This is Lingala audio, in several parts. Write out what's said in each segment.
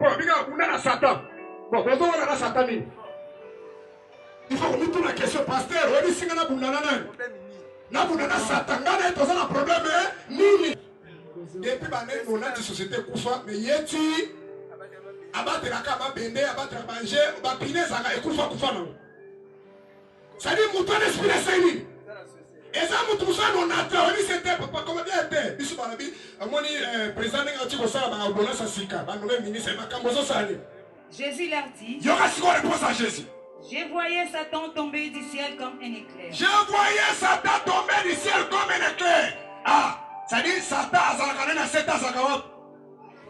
Bon, regarde, on a Satan. Bon, on a Satan. Il faut que nous la question, pasteur. On dit que nous avons Satan. Nous avons un problème. Nini. Depuis que nous avons une société Koufa, mais Yeti, abattre la cama, bende, abattre la manger, bapiner, ça va Koufa Koufa. Ça dit, mon temps d'esprit est saini. Et ça, tout ça, on a fait, on dit c'était, papa, comment bien était. Bisou Barabi, on dit, président Nengachi Kosa, on a bonne Sassika, on a ministre, Jésus leur dit, il y aura quoi réponse à Jésus? Je voyais Satan tomber du ciel comme un éclair. Je voyais Satan tomber du ciel comme un éclair. Ah, ça dit, Satan, ça va gagner 7 ans, ça va.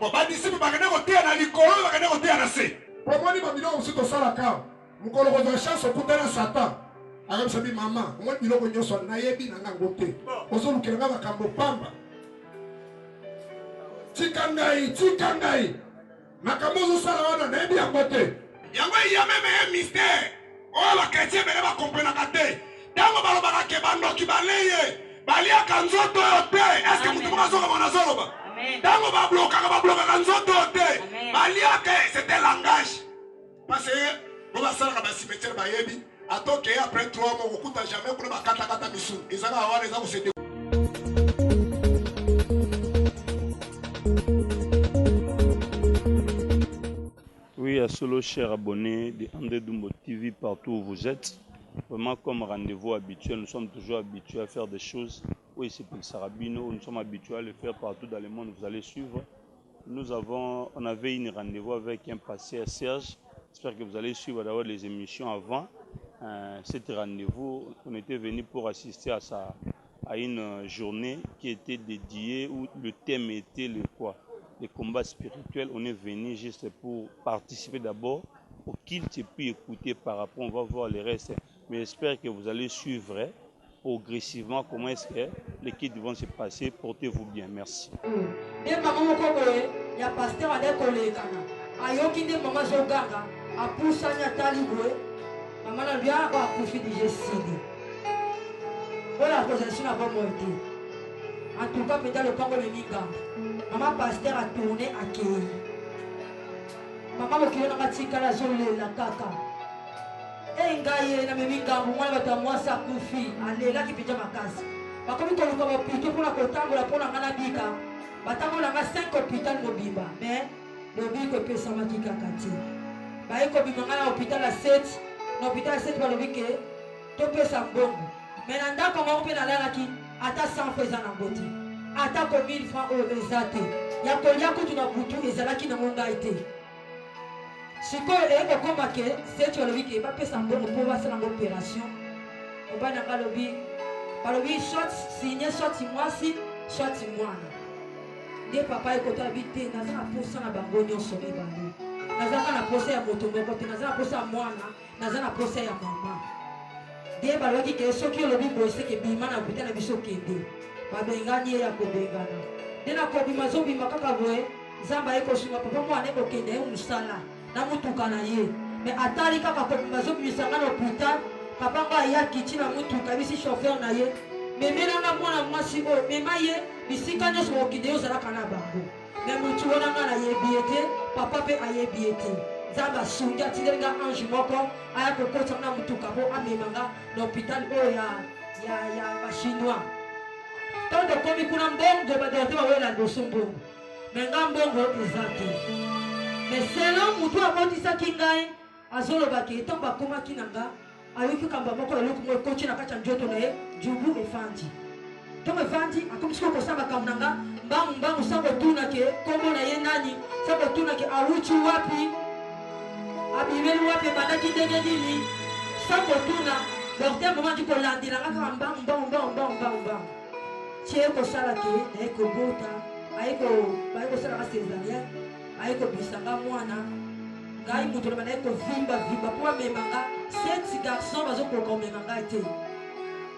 Bon, bah, d'ici, vous allez gagner à Nicolo, vous allez gagner à C. Pour moi, il va aussi dans la cave. Vous avez une chance, vous avez Satan. Alors, je dis, maman, moi, je dis, je suis naïbi, je suis naïbi. Je suis naïbi, je suis naïbi. Tikangai. Makamozo Salawana, naïbi à côté. Il y a même un mystère. Oh, la chrétien, mais elle va comprendre la tête. Dans le ballon, il va y avoir Balia Kanzoto. Est-ce que vous avez un Amen. Dans le ballon, Kanzoto. Balia, c'était langage. Parce que, vous allez faire un cimetière Bayebi. Attends qu'après 3 mois, on ne jamais pour la Kata Missou. Ils vont avoir les gens. Oui, à solo chers abonnés de André Dumbo TV partout où vous êtes. Vraiment comme rendez-vous habituel, nous sommes toujours habitués à faire des choses. Oui, c'est pour le Sarabino, nous sommes habitués à le faire partout dans le monde, vous allez suivre. On avait une rendez-vous avec un pasteur Serge. J'espère que vous allez suivre d'abord les émissions avant. Cet rendez-vous, on était venu pour assister à une journée qui était dédiée où le thème était le quoi? Les combats spirituels. On est venu juste pour participer d'abord pour qu'il te puisse écouter par rapport, on va voir le reste. Mais j'espère que vous allez suivre progressivement comment est-ce que les kits vont se passer. Portez-vous bien. Merci. Il y a pasteur à l'école. Ayoki de maman Zogaga, a poussé à Taliboué, maman a bien à profiter du G-Sidi. Voilà la possession à bon été. En tout cas, dans le Congo de Mika, maman pasteur a tourné à Kéi. Maman qui est dans la tika la zone la kaka. Et ngaye na meminga moi bata moi ça kufi alela ki pija makasi. Bakomi ko ko pito pour la kotango la pour la ngana bika. Batango la 5 hôpital mobimba mais le biko pesa makika kati. Ba eko bimanga na hôpital la 7, na hôpital 7 ba le bike to pesa mbongo. Mais nanda ko mo pe na la ki ata 100 pesa na ngoti. Ata ko 1000 francs au ezate. Ya ko ya ko tuna butu ezalaki na monga ite. Si vous avez un peu de c'est que vous avez fait une opération. Vous avez fait soit signé, soit moi, soit moi. Des papas et côté habité, nous avons posé un bango sur les bandes. Nous avons posé un moto, nous avons posé un moi, nous avons posé un maman. Des balles qui sont ceux qui ont le bibo, c'est que Bima n'a pas de biso qui est. Pas de gagner à Kobegana. Dès la Kobimazo Bimakakavoé, Zamba et Kosuma, papa, moi, n'est pas qu'il y ait une salle. Mais atali kaka kobimazo bisanga na hôpital papa nga ya kiti na mutuka bisi chauffeur na ye mais melanga mwana mwasi o mema ye bisika nyoso okideo zala kana bango mais mutu wana nga na yebiete papa pe ayebiete zamba sunga tilenga ange moko aya kokota na mutuka bo amemanga na hôpital o ya chinois tant de komi kuna mbongo ba dote ba wela dosombo mais nga mbongo ezate. Mais selon Moutou Abotisa Kingaï, Azolo Baki, tant Bakoma Kinanga, Ayuki Kambamoko, le coach na Kachan Jotone, Djoubou et Fandi. Tom et Fandi, a comme ce qu'on s'en va Kamnanga, Bang Sabotuna, Komo Nayenani, Sabotuna, Awuchi Wapi, Abimel Wapi, Manaki Denedili, Sabotuna, leur moment du Kolandi, la bang. Tieko Salake, Eko Bota, Aiko Salaka Césarien. Aiko bisanga mwana ngai mutu na eko vimba pour memanga 7 garçons bazo ko memanga été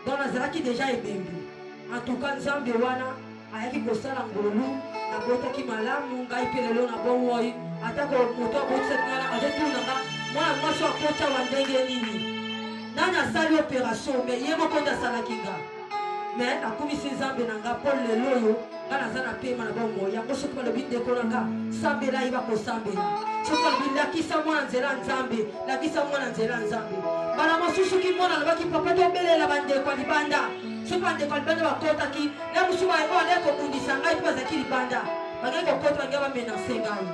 dans nazalaki déjà ebembi en tout cas nzambe wana ayaki kosala ngolu na bota ki malamu ngai pelelo na bonwoi atako mutu abotisa ngana ajetunanga mwana mwasi akota wa ndenge nini nana sali opération mais yemo konda sala kinga mais akomisi nzambe nanga Paul leloyo nga naza na pema na bomoi yango soki balobi ndeko na nga sambela ye bakosambela soki balobi lakisa mwana nzela nzambe lakisa mwana nzela nzambe bana mosusuki mwana alobaki papa tobelela bandeko ya libanda soki bandeko ya libanda bakotaki na mosu baoyo alaye kobundisa ngai mpe bazalaki libanda bangai kokota bangai bamenase ngai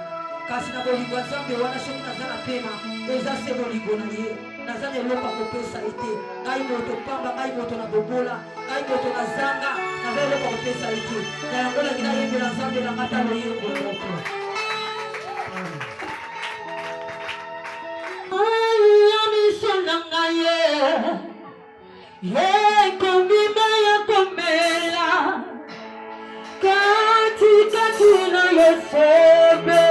kasi na bolingo ya nzambe wana soki naza na pema eza se bolingo na ye naza na eloko ya kopesa ye te ngai moto pamba ngai moto na bobola ngai moto na zanga naza eloko ya kopesa ye te na yango langi nayembela nzambe nanga talo yembo moko ya miso na ngai ye kobima ya komela katikati na yosebe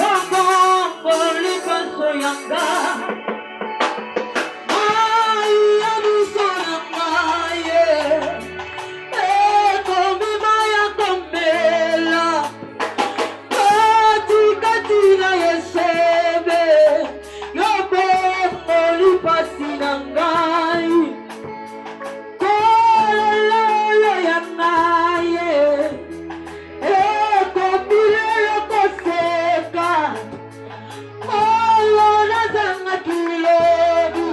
wabongo lipaso yanga ya miso na ngai kobima ya komela katikati na yosebe wabongo lipasi na ngai kololo ya ngai ekopilelo koseka olo nazanga kilobi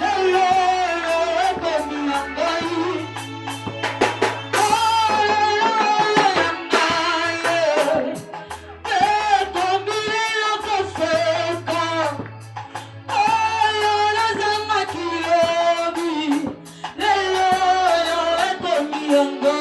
lelelo ekomi ya ngai kololo ya ngai ekopilelo koseka olo nazanga kilobi lelelo ekomi ya ngai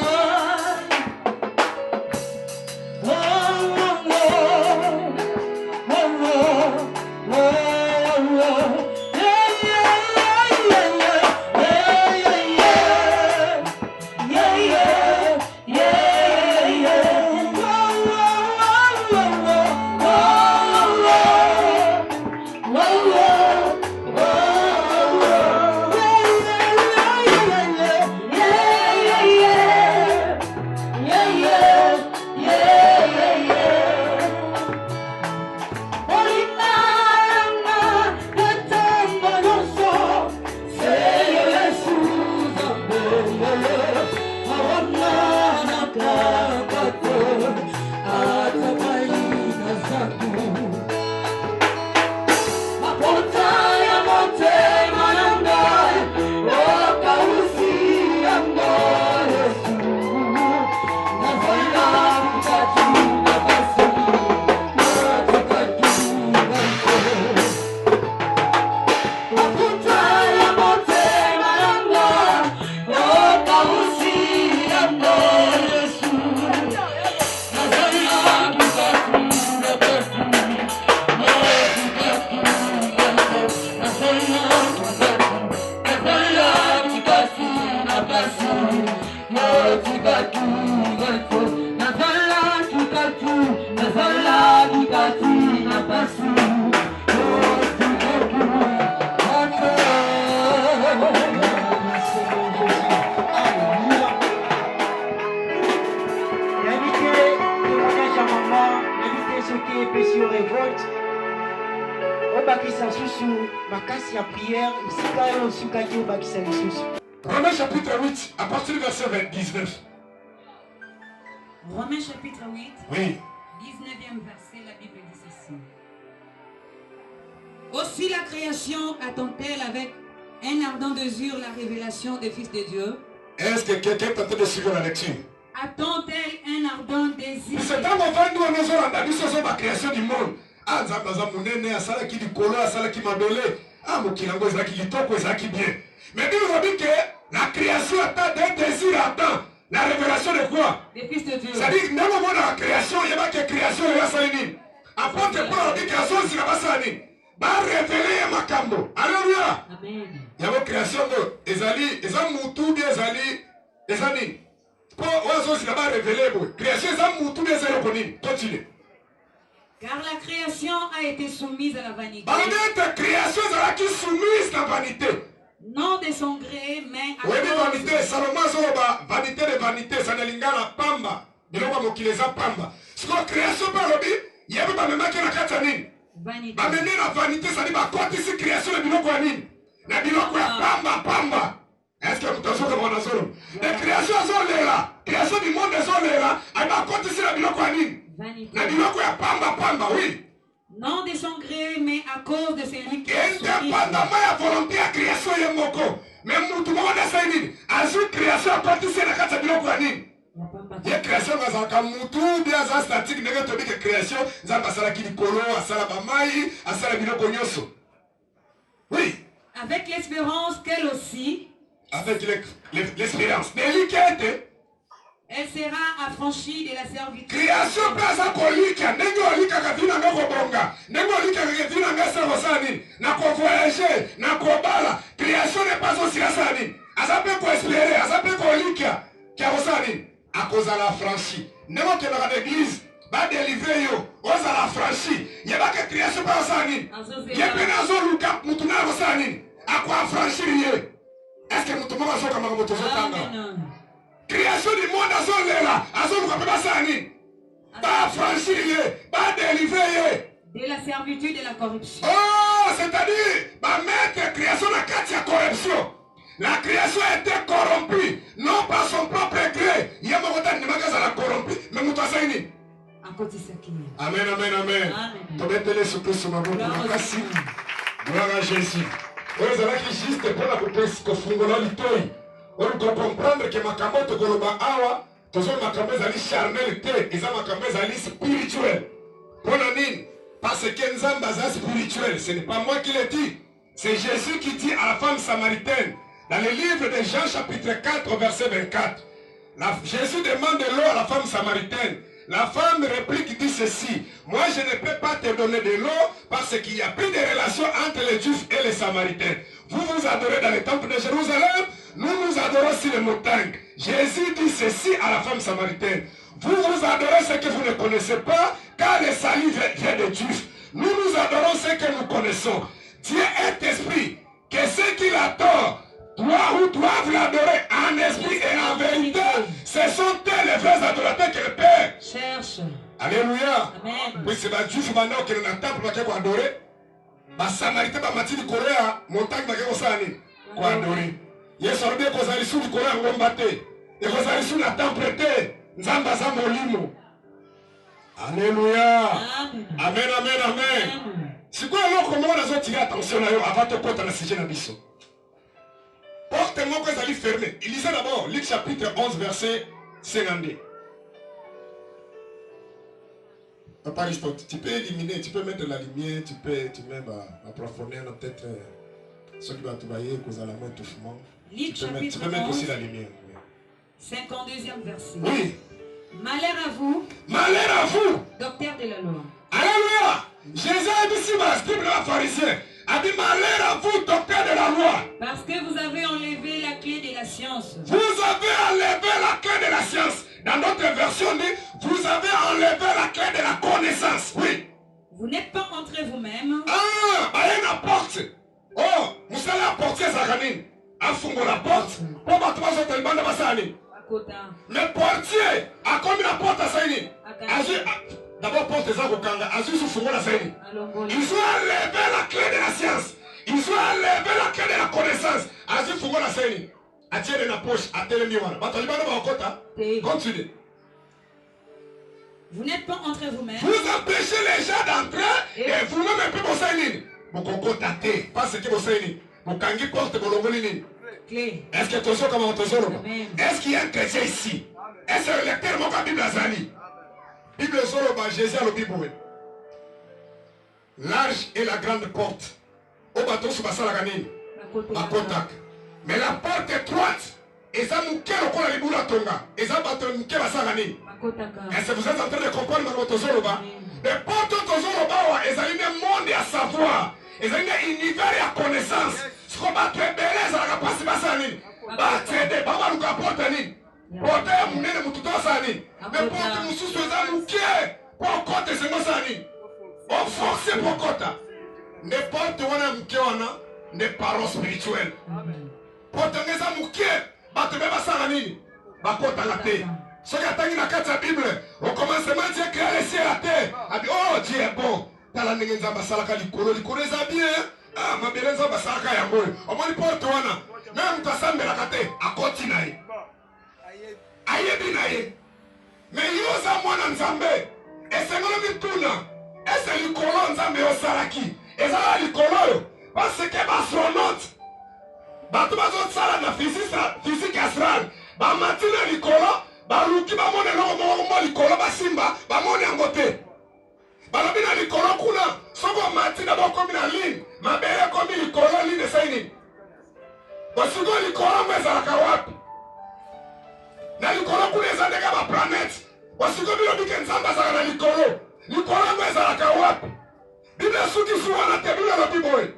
Romains chapitre 8, à partir du verset 19. Romains chapitre 8, Oui. 19e verset, la Bible dit ceci. Aussi la création attend-elle avec un ardent désir la révélation des fils de Dieu? Est-ce que quelqu'un est en train de suivre la lecture? Attend-elle un ardent désir? C'est un moment où nous avons la création du monde. Ah, Zabaza Mounene, Asala qui dit Kolo, Asala qui m'a donné. Ah, Mokilango, Zaki qui toko, Zaki bien. Mais nous avons dit que la création attend d'un désir attend. La révélation de quoi? Des fils de Dieu. C'est-à-dire que dans le moment de la création, il n'y a pas que création de la saline. Après, pour la création, c'est la saline. Va révéler Makambo. Alléluia. Amen. Il y a une création de Ezali, Ezali Moutou, Ezali, Ezali. Pour oiseaux, c'est là-bas révélé. Création, Ezali Moutou, Ezali Konine. Continue. Car la création a été soumise à la vanité. Bandette création, Ezali qui soumise à la vanité. Non de son gré, mais à oui, cause... vanité, Salomon Zoroba, vanité de vanité, ça ne lingala pamba. De l'eau mokileza pamba. Ce que création par le bit, il y a pas même qui la katanine. Vanité. Ba mener la vanité, ça dit ma côté ici création de biloko anine. Na biloko ya pamba pamba. Est-ce que vous t'en souvenez de mon azolo? Les créations sont là. création du monde ezolela abakotisi na biloko ya nini na biloko ya pamba oui. Non de son gré, mais à cause de celui qui est indépendamment ya volonté ya création ye moko. Mais mutu moko ndesa nini azwi création akotisi na kati ya biloko ya nini ye création bazalaka mutu bien aza statique ndenge tobi ke création nzambe asalaki likolo asala bamai asala biloko nyonso. Oui. Avec l'espérance qu'elle aussi, avec l'espérance, elle sera affranchie de la servitude. Création plaza kolika, ndenge olika kavina nga kobonga, ndenge olika kavina nga sarosani, na ko voyager, na ko bala. Création n'est pas aussi asani. Azape ko espérer, azape ko olika, karosani, à cause de la franchie. Ndenge ke na l'église, ba délivrer yo, oza la franchie. Yeba ke création pas asani. Yepena zo luka mutuna rosani. À quoi franchir yé? Est-ce que nous tomons à ce que nous avons création du monde à son là, à son capacité, pas franchir yé, pas délivrer de la servitude et de la corruption. Oh, c'est-à-dire, bah mettre création la carte de corruption. La création a été corrompue, non par son propre gré. Il y a mon côté de magasin la corrompue, mais nous t'as saigné. Amen, amen, amen. Tu mets télé sur plus sur ma bouche. Gloire à Jésus. Vous avez juste pour la couper que fungola litoi. On doit comprendre que ma camote goloba awa, tous les macambés ali charnel té, ils ont macambés ali spirituel. Pour la nine, parce que Nzamba est spirituel, ce n'est pas moi qui l'ai dit. C'est Jésus qui dit à la femme samaritaine, dans le livre de Jean chapitre 4 verset 24. Jésus demande de l'eau à la femme samaritaine. La femme réplique, dit ceci: moi je ne peux pas te donner de l'eau parce qu'il n'y a plus de relation entre les Juifs et les Samaritains. Vous vous adorez dans le temple de Jérusalem, nous nous adorons sur les montagnes. Jésus dit ceci à la femme samaritaine: vous vous adorez ce que vous ne connaissez pas, car le salut vient des Juifs. Nous nous adorons ce que nous connaissons. Dieu est esprit, que ceux qui l'adorent doivent l'adorer en esprit et en vérité. Ce sont eux les vrais adorateurs que le Père cherche. Alléluia. Amen. Oui, c'est les Juifs maintenant qui sont dans le temple pour adorer. Les Samaritains qui sont dans Corée, montagne pour adorer. Ils sont bien qu'on a reçu du Corée en Gombate. Et qu'on a reçu le temple de Nzamba Zamolimo. Alléluia. Amen, amen, amen. C'est quoi alors comment on a tiré attention avant de compter le sujet de Bisso? Porte-moi que ça lui fermé. Il lisait d'abord Luc chapitre 11 verset 52. Papa Aristote, tu peux éliminer, tu peux mettre la lumière, tu peux même approfondir peut-être ce qui va te voyer, cause à la mort étouffement. Tu peux mettre aussi la lumière. Oui. 52e verset. Oui. Malheur à vous. Malheur à vous. Docteur de la loi. Alléluia. Jésus a dit si ma scribe de la pharisien a dit malheur à vous, docteur de la loi. Parce que vous avez enlevé la clé de la science. Vous avez enlevé la clé de la science. Dans notre version, on dit vous avez enlevé la clé de la connaissance. Oui. Vous n'êtes pas entré vous-même. Ah, il y a une porte. Oh, vous allez apporter ça, Ranine. Afungo la porte. Pour battre votre bande de Bassani. Le portier a commis la porte à Saini. D'abord, porte des Agokanga. Azu Soufungo la Saini. Ils ont enlevé la clé de la science. Ils ont enlevé la clé de la connaissance. Azu Fungo la Saini. A tiré la poche, à tel niveau. Continue. Vous n'êtes pas entré vous-même. Vous empêchez les gens d'entrer et vous-même un peu vous savez. Vous concotatez. Parce que vous savez. Vous kangi porte pour l'ongolini. Est-ce que tu as comment on te sort? Est-ce qu'il y a un chrétien ici? Est-ce que le lecteur m'a Bible Azali? Bible Solo, Jésus a le Bible. Large et la grande porte. Au bateau sur Basalaganine. À Kotak. Mais la porte étroite. Et ça nous quelle au la Liboula Tonga. Et ça bateau nous quelle Basalaganine. Est-ce que vous êtes en train de comprendre votre Zoroba? Les portes de Zoroba, elles ont un monde à savoir. Elles ont un univers à connaissance. Ce qu'on va très belle, ça va passer Basani. Bah, c'est des babas nous apportent ni. Porte mon nez de Moutou Sani. Mais porte mon sous les amouqués. Pour compte c'est moi Sani. On force pour compte. N'importe où on a mouqué, on a des paroles spirituelles. Porte les amouqués. Bah, tu vas Sani. Bah, compte à la terre. Ce qui attend la carte de la Bible, au commencement, Dieu crée les cieux et la terre. Il dit, oh, Dieu est bon. T'as la négé Nzamba Salaka Likolo, Likolo est bien. Ah, ma belle Nzamba Salaka Yambo. Au moins, il porte toi. Même toi, ça me l'a gâté. À continuer. ayebi na ye mais yo oza mwana nzambe esengeli mituna ese likolo nzambe osalaki ezala likolo oyo parce que baastronaute bato bazosala na physique astrale bamati na likolo baluki bamona eloko moko mo likolo basimba bamoni yango te balobi na likolo kuna soki omati na bokomi na ligne mabele ekomi likolo ligne esai nini bosiko likolo ngo ezalaka wapi na likolo kuna eza ndenge baplanete bosiko bilobike nzambe azalaka na likolo likolo ngo ezalaka wapi bible soki su wana te bible elobi boye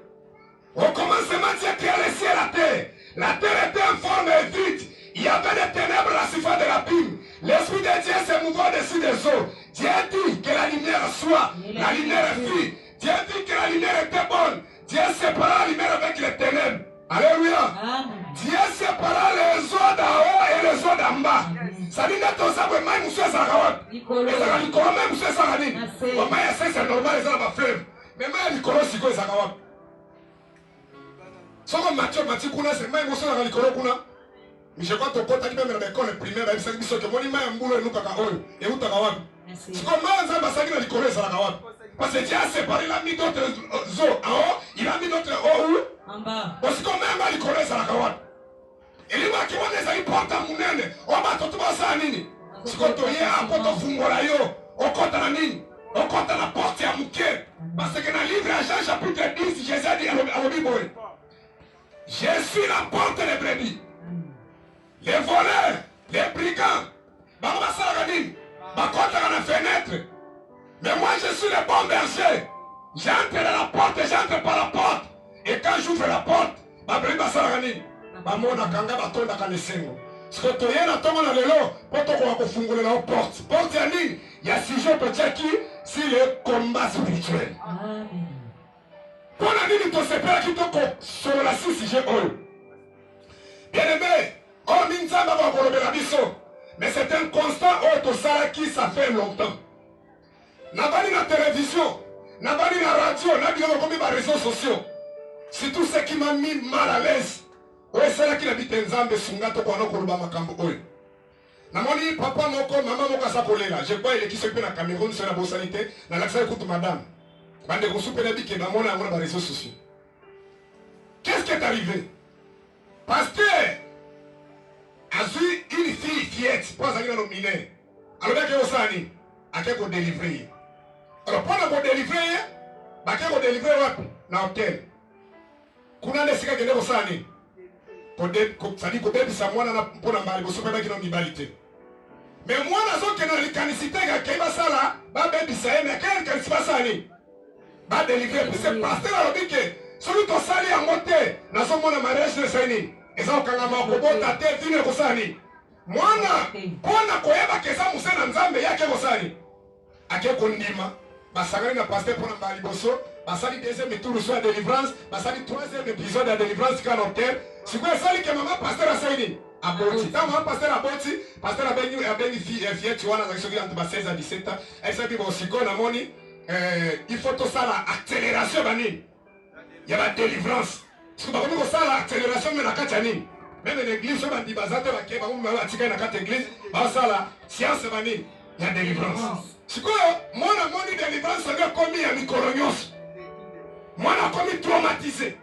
au commencement Dieu créa le ciel et la terre. La terre était informe et vide. Il y avait des ténèbres à la surface de l'abîme. L'Esprit de Dieu se mouvait au-dessus des eaux. Dieu dit que la lumière soit. La lumière fit. Dieu dit que la lumière était bonne. Dieu sépara la lumière avec les ténèbres. Alléluia. Dieu sépara les eaux d'en haut et les eaux d'en bas. Ça dit que ça veut même monsieur Sarawat. Et ça dit comment même monsieur Saradine. C'est normal, ils ont la fleuve. Mais même Nicolas Sigo et Sarawat. Soko Mathieu kuna c'est même aussi dans likolo kuna mais je crois que kota ki même na école primaire ba bisaki biso ke moni ma mbulo enu kaka oyo e utaka wapi siko manza basaki na likolo ça la wapi parce que Dieu a séparé la mis d'autres eaux en haut il a mis d'autres eaux en bas parce que même à likolo ça la wapi eli ma ki wana ezali porta munene o ba toto ba sa nini siko to ye apoto fungola yo okota na nini okota na porte ya muke parce que dans le livre Jean chapitre 10 Jésus a dit à la Bible je suis la porte des brebis. Les voleurs, les brigands, dans la fenêtre. Mais moi je suis le bon berger. J'entre dans la porte et j'entre par la porte. Et quand j'ouvre la porte, ce que tu es dans ton lelo, pour te la porte. Porte ya nini? Il y a 6 jours peut-être qui c'est le combat spirituel. Amen. Pour la nuit, tu sais pas qui te sur la 6 G. Bien aimé, oh Minzamba va pour le Bélabiso. Mais c'est un constat où tout ça qui ça fait longtemps. N'a pas dit la télévision, n'a pas dit la radio, n'a pas dit les réseaux sociaux. C'est tout ce qui m'a mis mal à l'aise. Oui, c'est là qu'il habite Nzambe Sungato Kono Koluba Makambo. N'a pas dit papa moko, maman moko Sakolela. Je crois qu'il est qui se fait dans Cameroun, c'est la bonne sanité. Dans l'accès écoute madame. Qu'est-ce qui est arrivé? Parce que Azui, une fille fiette, pas aller dans miné. Alors, il y a Osani, à quel qu'on délivre. Alors, pendant qu'on délivre, à quel qu'on délivre dans l'hôtel. Kuna ne sika kende Osani. Ça dit qu'on débit sa moine pour la marie, vous savez qu'il y a une rivalité. Mais moi, je suis dans les canicités, qui est là, bah, baby, ça y est, mais quel est le va délivrer, puis c'est pasteur à l'objet que celui qui a sali à monter dans son monde mariage de Sani, et ça, quand on a un ta tête, il est au Sani. Moi, on a koyeba que ça, Moussa Nzambe, ya ke Sani. A quel kondima, Bassagari n'a pasteur pour un baliboso, Bassali deuxième tour sur la délivrance, Bassali troisième épisode de la délivrance quand on terre. C'est quoi ça, que maman pasteur à Sani? À Boti. Tant maman pasteur à Boti, pasteur a béni fille, tu vois, dans la seconde entre 16 à 17 ans, elle s'est dit, bon, si on a moni, il faut tout ça l'accélération il y a la délivrance parce que par contre ça l'accélération mais la katani même l'église on dit bazate la keba on va tirer la carte église bah ça la science il y a délivrance c'est quoi moi la moni délivrance ça veut commis à micoronios moi la commis traumatisé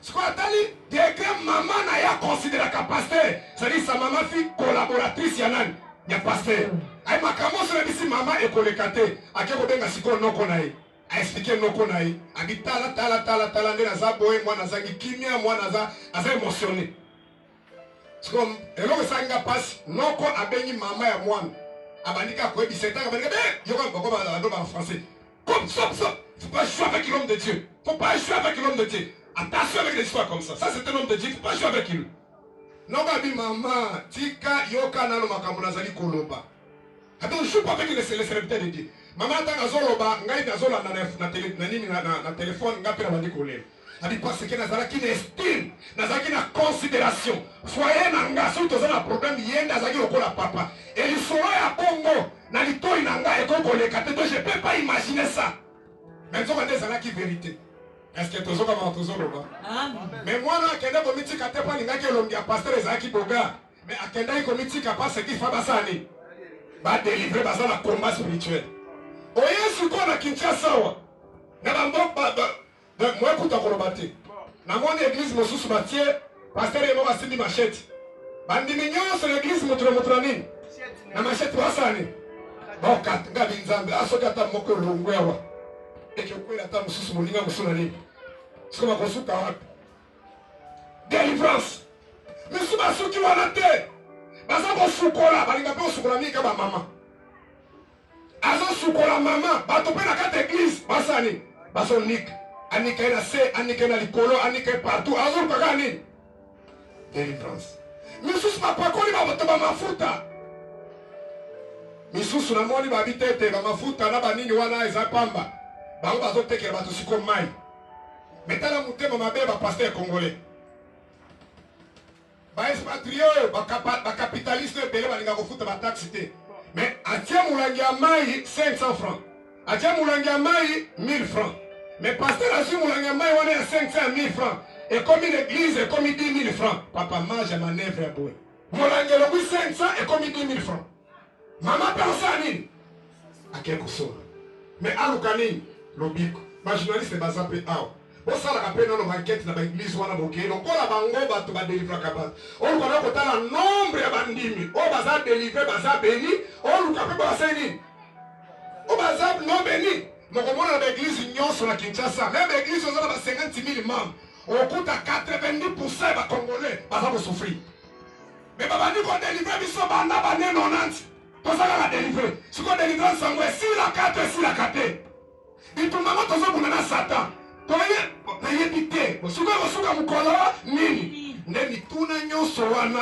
c'est quoi tali degré maman n'a ya considéré la capacité ça dit sa maman fille collaboratrice yanan il y a pasteur ay makambo so bisi mama ekolekate akeko benga siko noko nae a expliquer noko nae abi tala ndena za boy mwana zangi kimia mwana za asa émotionné siko eloko sanga passe noko abengi mama ya mwana abandika ko 17 ans abandika yoko bako ba ndo ba français comme ça faut pas jouer avec l'homme de Dieu faut pas jouer avec l'homme de Dieu attention avec des histoires comme ça c'est un homme de Dieu faut pas jouer avec lui non abi mama tika yoka nalo makambo nazali koloba. Alors, je ne suis pas avec les célébrités de Dieu. Maman, quand Azoloba, na téléphone, elle dit parce que Nazara qui estime, Nazara qui a considération. Foyer nanga, si tu as un problème, il y a Nazara qui a papa. Et il sera à Congo, na litoi nanga et Congo les quatre. Donc je ne peux pas imaginer ça. Mais tu as des Nazara qui vérité. Est-ce que tu as un Nazara? Mais moi, je ne sais pas si tu as un pasteur Ezaki Boga. Mais à Kendai Komitika, pas ce qu'il faut basani. Va délivrer dans un combat spirituel. Oye, ce qu'on a Kinshasa. Moi, écoute à Kolobate. Dans mon église, je suis bâti. Pasteur et moi, c'est machette. Bandi mignon, c'est l'église, Moutranine. La machette, basani. Bon, quand Gabinzambe, à ce qu'à moko longueur. Et que quoi, la table sous mon ligne, Moussoulani. C'est comme un consul caractère. Délivrance. Mais si ma soeur qui va la tête, baza ko sukola, balinga pe sukola mi ka ba mama. Azo sukola mama, ba to pe na kata église, basani, baso nik, anika ina se, anika ina likolo, anika partout, azo ka gani. Délivrance. Misusu papa ko ni ba to ba mafuta. Misusu na moni ba bitete ba mafuta na ba nini wana eza pamba. Ba ngo bazo tekela ba to siko mai. Metala mutema mabe ba pasteur congolais. Les expatriés, les capitalistes, les taxes. Mais à Tiamoulangiamaï, 500 francs. À Tiamoulangiamaï, 1000 francs. Mais pasteur à Tiamoulangiamaï, on est à 500 000 francs. Et comme une église, et comme 10 000 francs. Papa mange à manœuvre à bout. Moulangiamaï, 500 et comme 10 000 francs. Maman pense à Nini. À quelque chose. Mais à l'Oukani, l'Obiko. Ma journaliste est basée à on ça la rappelle dans l'enquête dans l'église wana boké donc on la bango bato ba délivrer capable on connaît que la nombre ya bandimi on baza délivrer baza béni on luka pe baza nini on baza non béni mais comme on a l'église union sur la Kinshasa même l'église on a 50 000 membres on coûte à 90% ba congolais baza pour souffrir mais baba dit qu'on délivrer biso banda ba 90 to ça la délivrer si qu'on délivrer sangwe si la 4 si la 4 et tout maman to ça pour na Satan nayebite bosuka mukolo nini nde mituna nyonso wana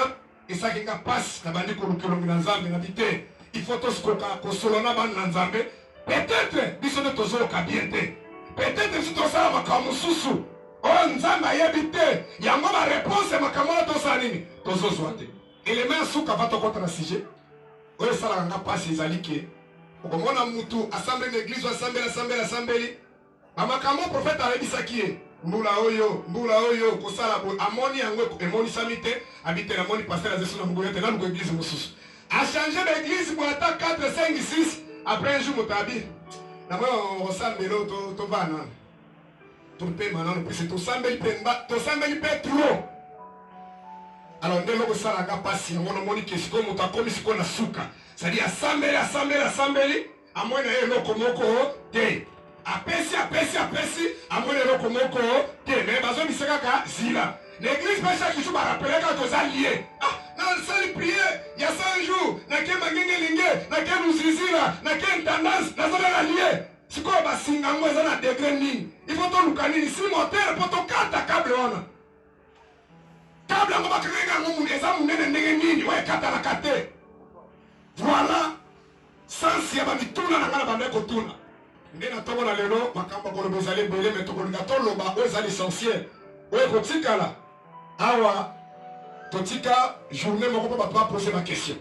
esakinga pasi na bandi kolukelongi na nzambe na bite il faut tosikoka kosolo na bana na nzambe peut-être biso nde tozoloka bien te peut-être biso tosala makambo mosusu oyo nzambe ayebi te yango bareponse makambo wana tosala nini tozozwa te elema ya suka va tokota na sujet oyo esalaka nga pasi ezali ke okomona mutu assemble na église asambeli amakambo prophète ayebisaki ye mbula oyo kosala amoni yango emonisami te abite namoni pasteur azesu na mongolo te naluka église mosusu achange d'église bo ata 4 5 6 après un jour moto abi namoi osambelo tovana topema nano pese tosambeli mpe trop alors nde eloko esalanga mpasi yango namoni ke sikoyo moto akomi sikoyo na suka cestadire asambeli amoi na ye eloko moko te apesi amoni eloko moko te me bazobisa kaka zila l'église mpe chaque jour barapele kaka toza lie nasali prier ya 100 jours nake mangengelinge nake luzizila nake intendance nazolela lie sikoyo basingango eza na degré nini ifo toluka nini si motere mpo tokata kable wana kable yango bakakanga yango eza monene ndenge nini oyo ekatalaka te voilà sansi ya bamituna na nga na bande kotuna nde na ntongo na lelo makambo akoloba ezali ebele me tokolinga toloba oyo eza l'essentiel oyo ekotikala awa totika journée moko mpo bato bapose baquestion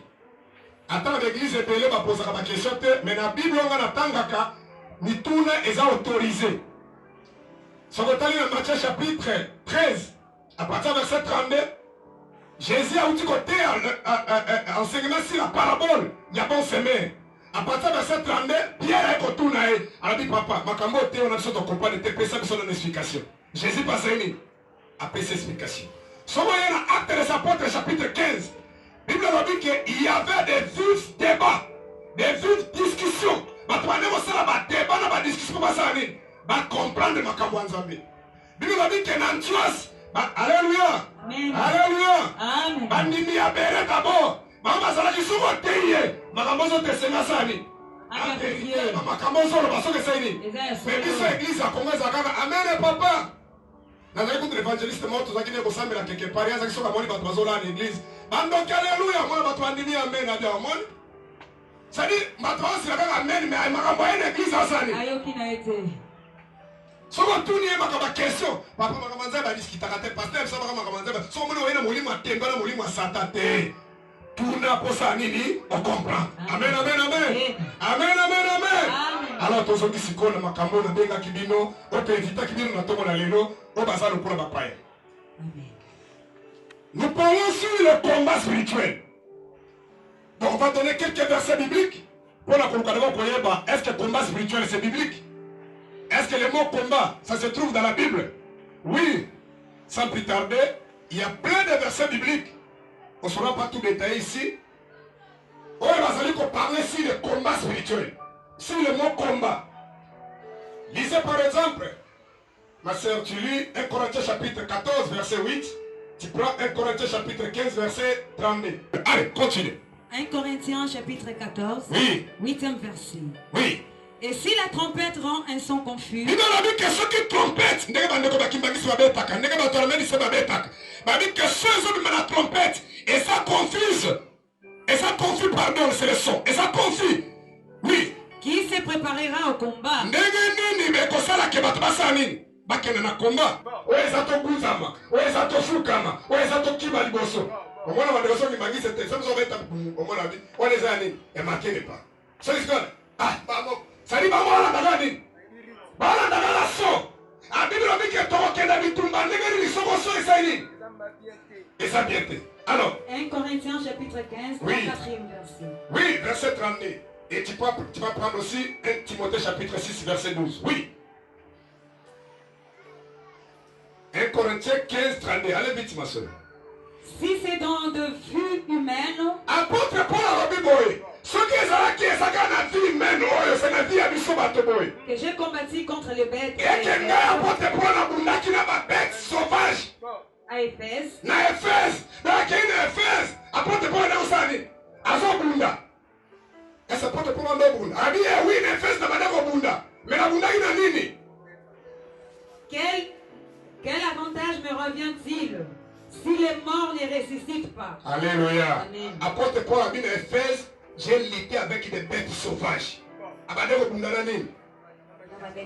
ata na baeglise ebele bapozaka baquestion te me na bible onga natangaka mituna eza autorisé soki otali na Matthieu chapitre 13 à partir de verset 32 Jésus a dit côté enseignement sur la parabole ya bon semeur. À partir de verset 32, Pierre est retourné. Il a dit papa, makambo te on a besoin de comprendre te pesa besoin d'une explication. Jésus passe une après cette explication. Souvent il y a un acte des apôtres chapitre 15. La Bible dit qu'il y avait des vifs débats, des vives discussions. Batouane mo sala ba débat na ba discussion ba sani, ba comprendre makambo nzambe. La Bible dit que Nantuas alléluia. Alléluia. Amen. Bandimi ya bere d'abord. Mama sala kisuko teye. Makambozo tesena sani. Makambozo lo basoke saini. Mais biso église a Congo zakana. Amen papa. Nazali contre l'évangéliste mort tozakine ko sambela quelque part ya zakisoka moni bato bazola na église. Bando alléluia mona bato bandimi amen na dia moni. Sadi bato basila kaka amen mais makambo ya église asani. Ayoki na ete. Soko tuni ye makaba question papa makamanza ba diskitaka te pasteur ça makamanza ba soko mona oyena molimo atemba na molimo asata te tuna posa nini on comprend amen amen amen amen amen amen alors tozoki sikoyo na makambo na benga kibino oto evita kibino na tongo na lelo o bazalo kula bapaya Nous parlons sur le combat spirituel. Donc on va donner quelques versets bibliques. Pour la comprendre, est-ce que le combat spirituel c'est biblique? Est-ce que le mot combat, ça se trouve dans la Bible? Oui. Sans plus tarder, il y a plein de versets bibliques. On ne saura pas tout détailler ici. On va parler ici de combat spirituel. Sur le mot combat. Lisez par exemple, ma soeur, tu lis 1 Corinthiens chapitre 14, verset 8. Tu prends 1 Corinthiens chapitre 15, verset 32. Allez, continue. 1 Corinthiens chapitre 14, oui. 8e verset. Oui. Et si la trompette rend un son confus, il a dit que ceux qui trompetent, que ceux qui la trompette, et ça confuse, pardon, c'est le son, et ça confuse. Oui. Qui se préparera au combat? Ça dit, et ça bientôt. Alors, 1 Corinthiens chapitre 15, oui. 4e verset. Oui, verset 32. Et tu vas prendre aussi 1 Timothée chapitre 6, verset 12. Oui. 1 Corinthiens 15, 32. Allez vite, ma soeur. Si c'est dans de vue humaine, apôtre Paul a dit, ce qui est là, qui est ça, qui vie humaine, c'est la vie à que j'ai combattu contre les bêtes. Et que apôtre Paul a dit, qui n'a pas bête sauvage. À Éphèse. Na Éphèse. Na Éphèse. Apôtre Paul a dit, Azobunda. Et c'est apôtre Paul a dit, ah bien, oui, na Éphèse, na madame Bunda. Mais la Bunda, il a nini. Quel avantage me revient-il si les morts ne ressuscitent pas? Alléluia. Amen. Apôtre Paul a dit, na Éphèse, j'ai lutté avec des bêtes sauvages. Abadeko Bunda na nini.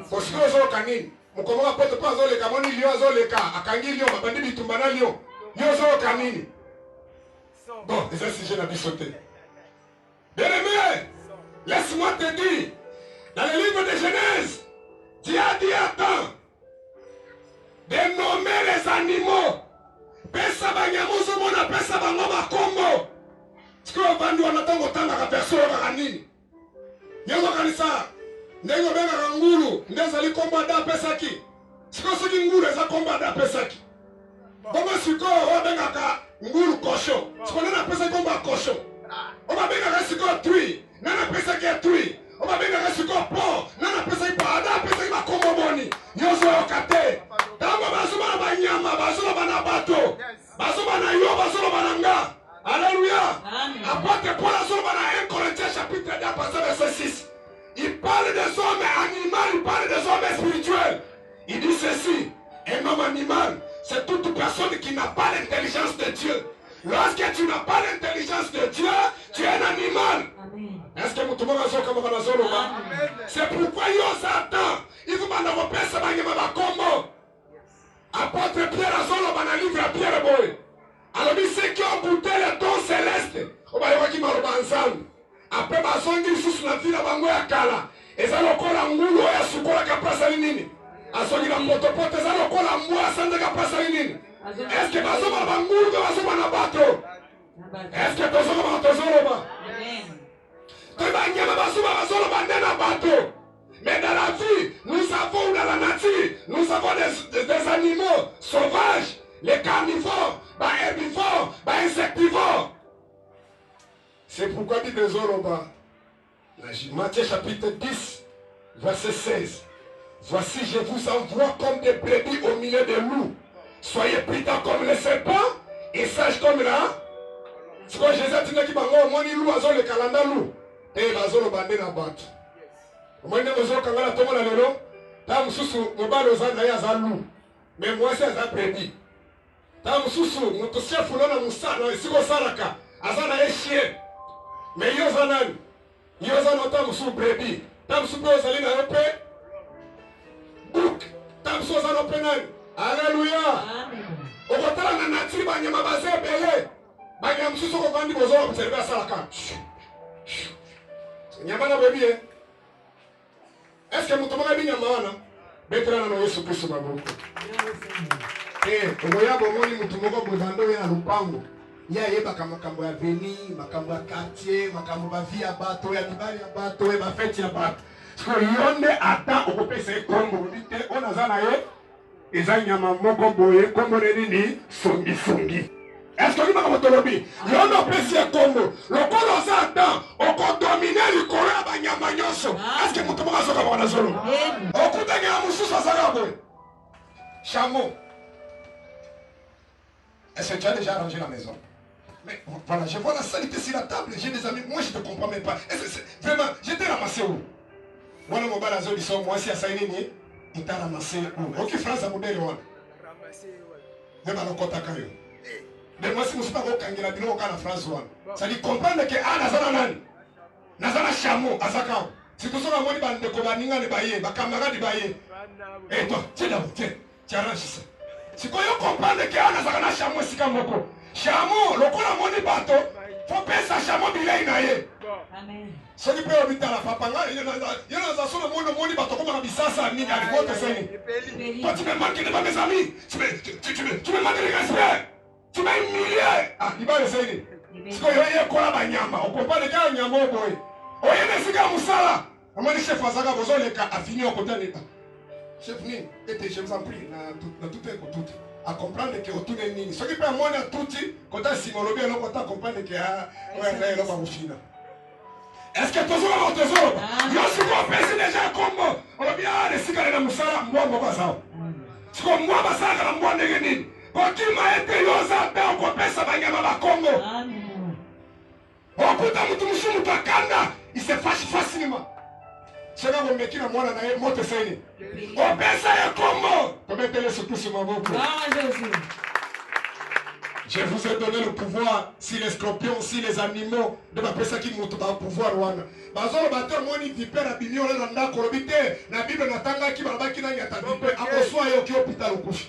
Parce que aux autres canines. Mukomo apôtre Paul a dit, kamoni lion azoleka, akangi lion, mabandi bitumbana lion. Lion zo kanini. Bon, c'est un sujet n'a pas sauté. Bien-aimé, laisse-moi te dire, dans le livre de Genèse, Dieu a dit à temps de nommer les animaux. Pesa banyamuzo mona pesa bango bakombo. Siko bandu wanatongo tanga ka version ka nini. Yango kanisa ndenge benga ngulu ndezali komba da pesaki. Siko soki ngulu eza komba da pesaki. Bongo siko o benga ka ngulu kosho. Siko na pesa komba kosho. O ba benga ka siko trui. Nana pesa ke trui. O ba benga ka siko po. Nana pesa ipa da pesa ba kombo boni. Nyoso okate. Tango basoma ba nyama basoma bana bato. Basoma na yo basoma bana nga. Alléluia. Apôtre Paul a sorti dans 1 Corinthiens chapitre 2 verset 6. Il parle des hommes animaux, il parle des hommes spirituels. Il dit ceci, un homme animal, c'est toute personne qui n'a pas l'intelligence de Dieu. Lorsque tu n'as pas l'intelligence de Dieu, tu es un animal. Est-ce que vous avez c'est pourquoi il Satan, il faut que vous fassiez un combo. Apôtre Pierre a sorti dans le livre à Pierre Boy. Alors, ceux qui ont goûté les dons célestes, on va y voir qui m'a ensemble. Après, ma son dit sous la vie de Bango et Kala. Et ça, le col en moule, et à ce qu'on a capacité à l'inin. À ce qu'il a potopote, ça, le col en moule, sans capacité à l'inin. Est-ce que ma son va moule, ma son va bateau? Est-ce que ma son va bateau? Mais dans la vie, nous avons dans la nature, nous avons des animaux sauvages, les carnivores, les herbivores, les insectivores. C'est pourquoi dit des Oroba, Matthieu chapitre 10, verset 16. Voici, je vous envoie comme des brebis au milieu des loups. Soyez prudents comme les serpents et sages comme là. C'est quoi Jésus a dit que moni loup azol le calenda loup. Et bazolo bandé na bat. Moi ne vous quand la tombe la lelo. Tam susu mobalo zana ya za loup. Mais moi c'est za brebis. Tam susu moto chef na musana siko saraka. Azana ye chien. Mais yo zanan. Yo zanan tam su brebis. Tam su po zali na yope. Book. Tam su zana penan. Alléluia. Amen. Okotala na natiri banyama baze bele. Banyama susu ko vandi bozo observer salaka. Nyama na bebi eh. Est-ce que mutomoga binyama wana? Betra na Yesu Kristo maboko. okoya bomoni mutu moko bozando ye na lupango ye ayebaka makambo ya veni makambo ya quartier makambo bavie ya bato ya mibali ya bato ya bafeti ya bato siko yo nde ata okopesa ye kombo olobi te oyo naza na ye eza nyama moko boye kombo ne nini songisongi eske oki makambo tolobi yo nde opesi ye kombo lokola oza ata okodomine likolo ya banyama nyonso eske moto moko azokamaka na zolo okutangela mosusu azaka boye chameau. Est-ce que tu as déjà arrangé la maison? Mais voilà, je vois la saleté sur la table, j'ai des amis, moi je ne te comprends même pas. Vraiment, j'étais ramassé où? Voilà mon balazo, ils sont moi, si à Saïnini, il t'a ramassé où? Ok, France a modèle, ouais. Même à l'Okotakayo. Mais moi, si je ne suis pas au Kangela, je ne suis pas en France, ouais. Ça dit comprendre que, ah, Nazana Nan, Nazana Chameau, Azaka. C'est tout ça, moi, je vais te Baninga de Baye, ma camarade de Baye. Et toi, tiens d'abord, tiens, tu arranges ça. Si vous comprenez que Nazana Chameau, c'est comme beaucoup. Chameau, le coup de mon bateau, faut payer sa chameau billet inaye. Amen. Ce qui peut habiter à la papanga, il y a un monde bateau comme un bissassa, ni à l'époque, c'est. Toi, tu me manques de mes amis, tu me manques de respect, tu m'as humilié. Ah, il va essayer. Si vous avez quoi la nyama, on comprend les gars, nyama, boy. Oh, il y a des cigares moussala. On m'a dit, chef, Azaga, vous avez fini au côté de l'État. Chef, je vous en prie, dans tout est pour tout. À comprendre que autour de nous, ce qui peut amener à tout, quand on simologie, on peut comprendre que est-ce que tu as un tesoro? Je suis pensé déjà comme on a bien les cigarettes de Moussala, moi, moi, c'est comme moi, Bassara, moi, Negeni. Quand tu m'as été yosa, on peut penser à Banyama Congo. On peut t'amutumushu Kanda, il se fâche facilement. C'est là où on met qui la moine à la moto saine. On pense à Congo. On met les surtout sur ma boue. Je vous ai donné le pouvoir, si les scorpions, si les animaux, de ma personne qui montent dans le pouvoir. Bazo le batteur, moi, il vipère à Bignon, là, dans la Korobite, la Bible n'attend qui va là-bas qui n'a pas de à Bossoa et au qui hôpital au couche.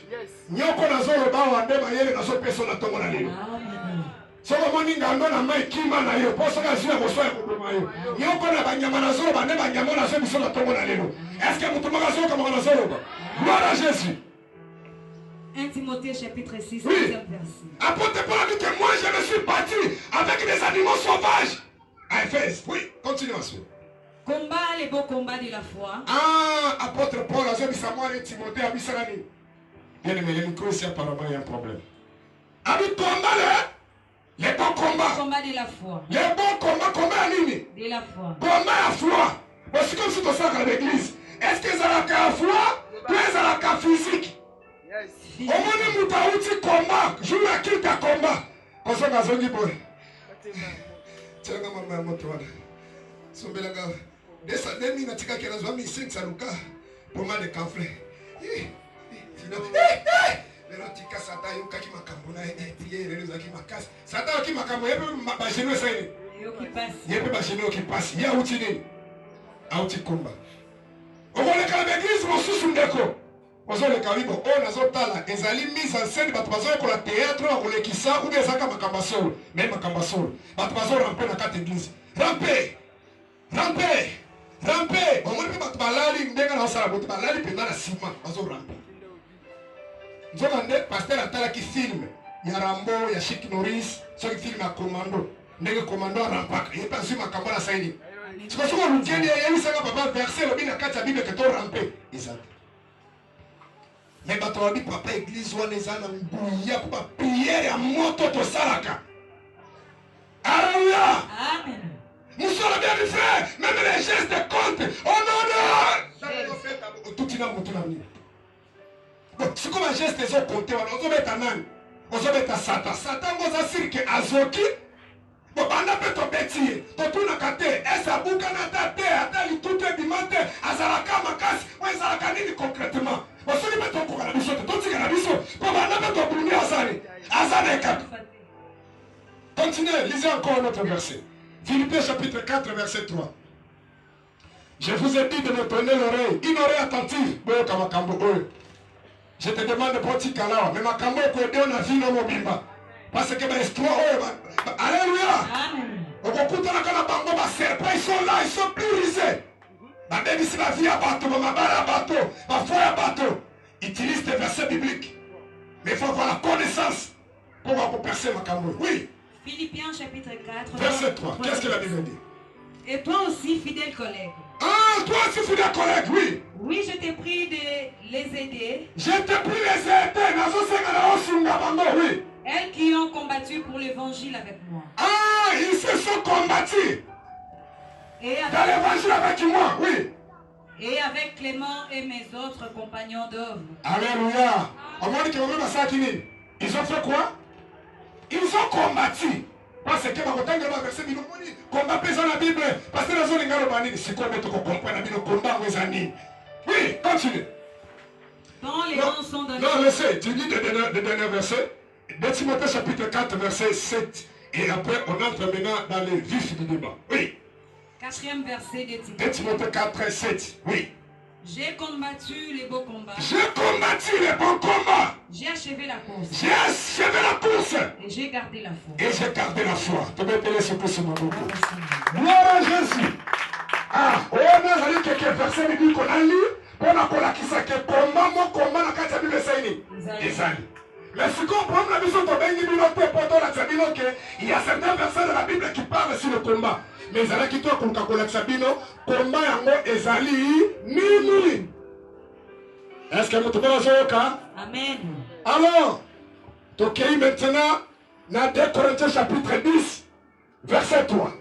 Nyoko Nazo le bas, on a démaillé dans son personne à ton monnaie. Soko moni ngando na mai kima na yo poso ka zina boswa ya problema yo nyoko na banyama na zolo bande banyama na zo biso na tongo na lelo est-ce que mutu maka zo kama na zolo ba gloire à Jésus. 1 Timothée chapitre 6 oui. verset. Apôtre Paul a dit que moi je me suis battu avec des animaux sauvages. À Éphèse. Oui, continuation. Combat les beaux combats de la foi. Ah, apôtre Paul a dit Samuel et Timothée à Bissalani. Bien aimé, le micro ici apparemment il y a un problème. Abi combat les bons combats. Combat de la foi. Les bons combats, combat à l'île. De la foi. Combat à foi. Parce que comme si tu sors à l'église, est-ce que ça a la foi ou est-ce que ça a la physique? Au moins, nous avons dit combat. Je vais quitter ta combat. Parce que nous avons dit boy. Tiens, maman, moi, toi. Sombelaga. Desa demi na tika kela zwa mi 5 saluka. Poma de camfle. Lelo tika sata yoka ki makambo na prier lelo zaki makasi. Sata ki makambo yebe ba geno saini. Yo qui passe. Yebe ba geno ki passe. Ya uti nini? Auti komba. Okole kala l'église mosusu ndeko. Ozo le kalibo o nazo tala ezali mise en scène bato bazo ko la théâtre na kolekisa ou bien zaka makambasolo. Même makambasolo. Bato bazo ramper na kati église. Ramper. Ramper. Ramper. Omoni pe bato balali ndenga na osala bato balali pe na sima bazo ramper. Nzokande pasteur atala ki film ya Rambo ya Chic Norris soki film ya Commando ndenge Commando rampaka ye pas ma kamala saini siko siko lukeni ya yisanga papa verset lo bina kati ya Bible que to ramper exact mais bato wabi papa église wana ezana nguya kwa prière ya moto to salaka. Alléluia. Amen. Nous sommes bien des frères, même les gestes de compte au nom de tout ina mutu na mini. C'est comme un geste des autres comptés. On va mettre un âne. On va mettre un Satan. Satan va s'assurer que Azoki. Bon, on a fait ton bêtisier. Ton tour n'a qu'à te. Et ça boucle à ta tête. À ta lit tout est bimante. À Zalaka, ma casse. Ouais, Zalaka, ni concrètement. Bon, si on met ton courant à la bichon, ton tigre à la bichon. Bon, on a fait ton brûlé à Zane. À Zane, cap. Continuez, lisez encore notre verset. Philippiens chapitre 4, verset 3. Je vous ai dit de me prendre l'oreille. Une oreille attentive. Bon, Kamakambo, je te demande pour Tikalawa, mais ma cambo est aidé on a vu nos mobimba. Parce que ma histoire, alléluia. On va écouter la bango, ma serpent, ils sont là, ils sont priorisés. Ma bébé, c'est la vie à bateau, ma balle à bateau, ma foi à bateau. Utilise des versets bibliques. Mais il faut avoir la connaissance pour percer ma cambo. Oui. Philippiens chapitre 4. Verset 3. Qu'est-ce que la Bible dit? Et toi aussi, fidèle collègue. Ah, toi aussi, fidèle collègue, oui. Oui, je t'ai pris de les aider. Je t'ai pris les aider. Oui. Elles qui ont combattu pour l'évangile avec moi. Ah, ils se sont combattus. Dans l'évangile avec moi, oui. Et avec Clément et mes autres compagnons d'œuvre. Alléluia. Ils ont fait quoi? Ils ont combattu. Parce que combat dans la Bible. Parce que c'est quoi mettre comprendre la Bible combat aux années. Oui, continue. Dans les rangs sont dans non, laissez, tu dis le dernier verset. De Timothée chapitre 4, verset 7. Et après, on entre maintenant dans le vif du débat. Oui. 4e verset de Timothée. De Timothée 4, 7. Oui. J'ai combattu les beaux combats. J'ai combattu les bons combats. J'ai achevé la course. J'ai achevé la course. Et j'ai gardé la foi. Et j'ai gardé la foi. Tu peux appeler ce que c'est mon beaucoup. Gloire à Jésus. Ah, on a lu quelques versets qu'on a lu. On a colakisa que combat, mon combat, la carte de Bible, c'est Isaïe. Mais ce qu'on prend la vision de il y a certains versets de la Bible qui parlent sur le combat. Mais il y a qui toi comme Kakolakisabino, combat yango ezali nini. Est-ce que vous trouvez le cas? Amen. Alors, Tokei maintenant, dans 2 Corinthiens chapitre 10, verset 3.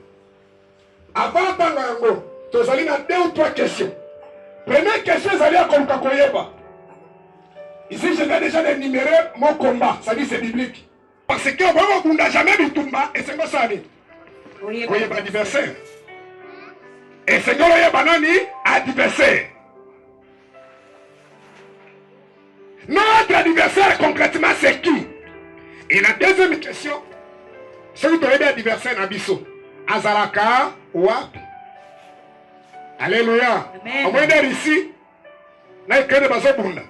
Avant Tangango, tu as 2 ou 3 questions. Première question, c'est à comme Kakoyeba. Ici, je vais déjà énumérer mon combat. Ça dit, c'est biblique. Parce que on n'a jamais vu Tumba et c'est quoi ça dit? Oui, adversaire. Et c'est quoi adversaire? Notre adversaire, concrètement, c'est qui? Et la deuxième question, c'est où tu as adversaire Nabiso? Azalaka, Wapi. Alléluia. On va dire ici, là, il y a des bazabunda.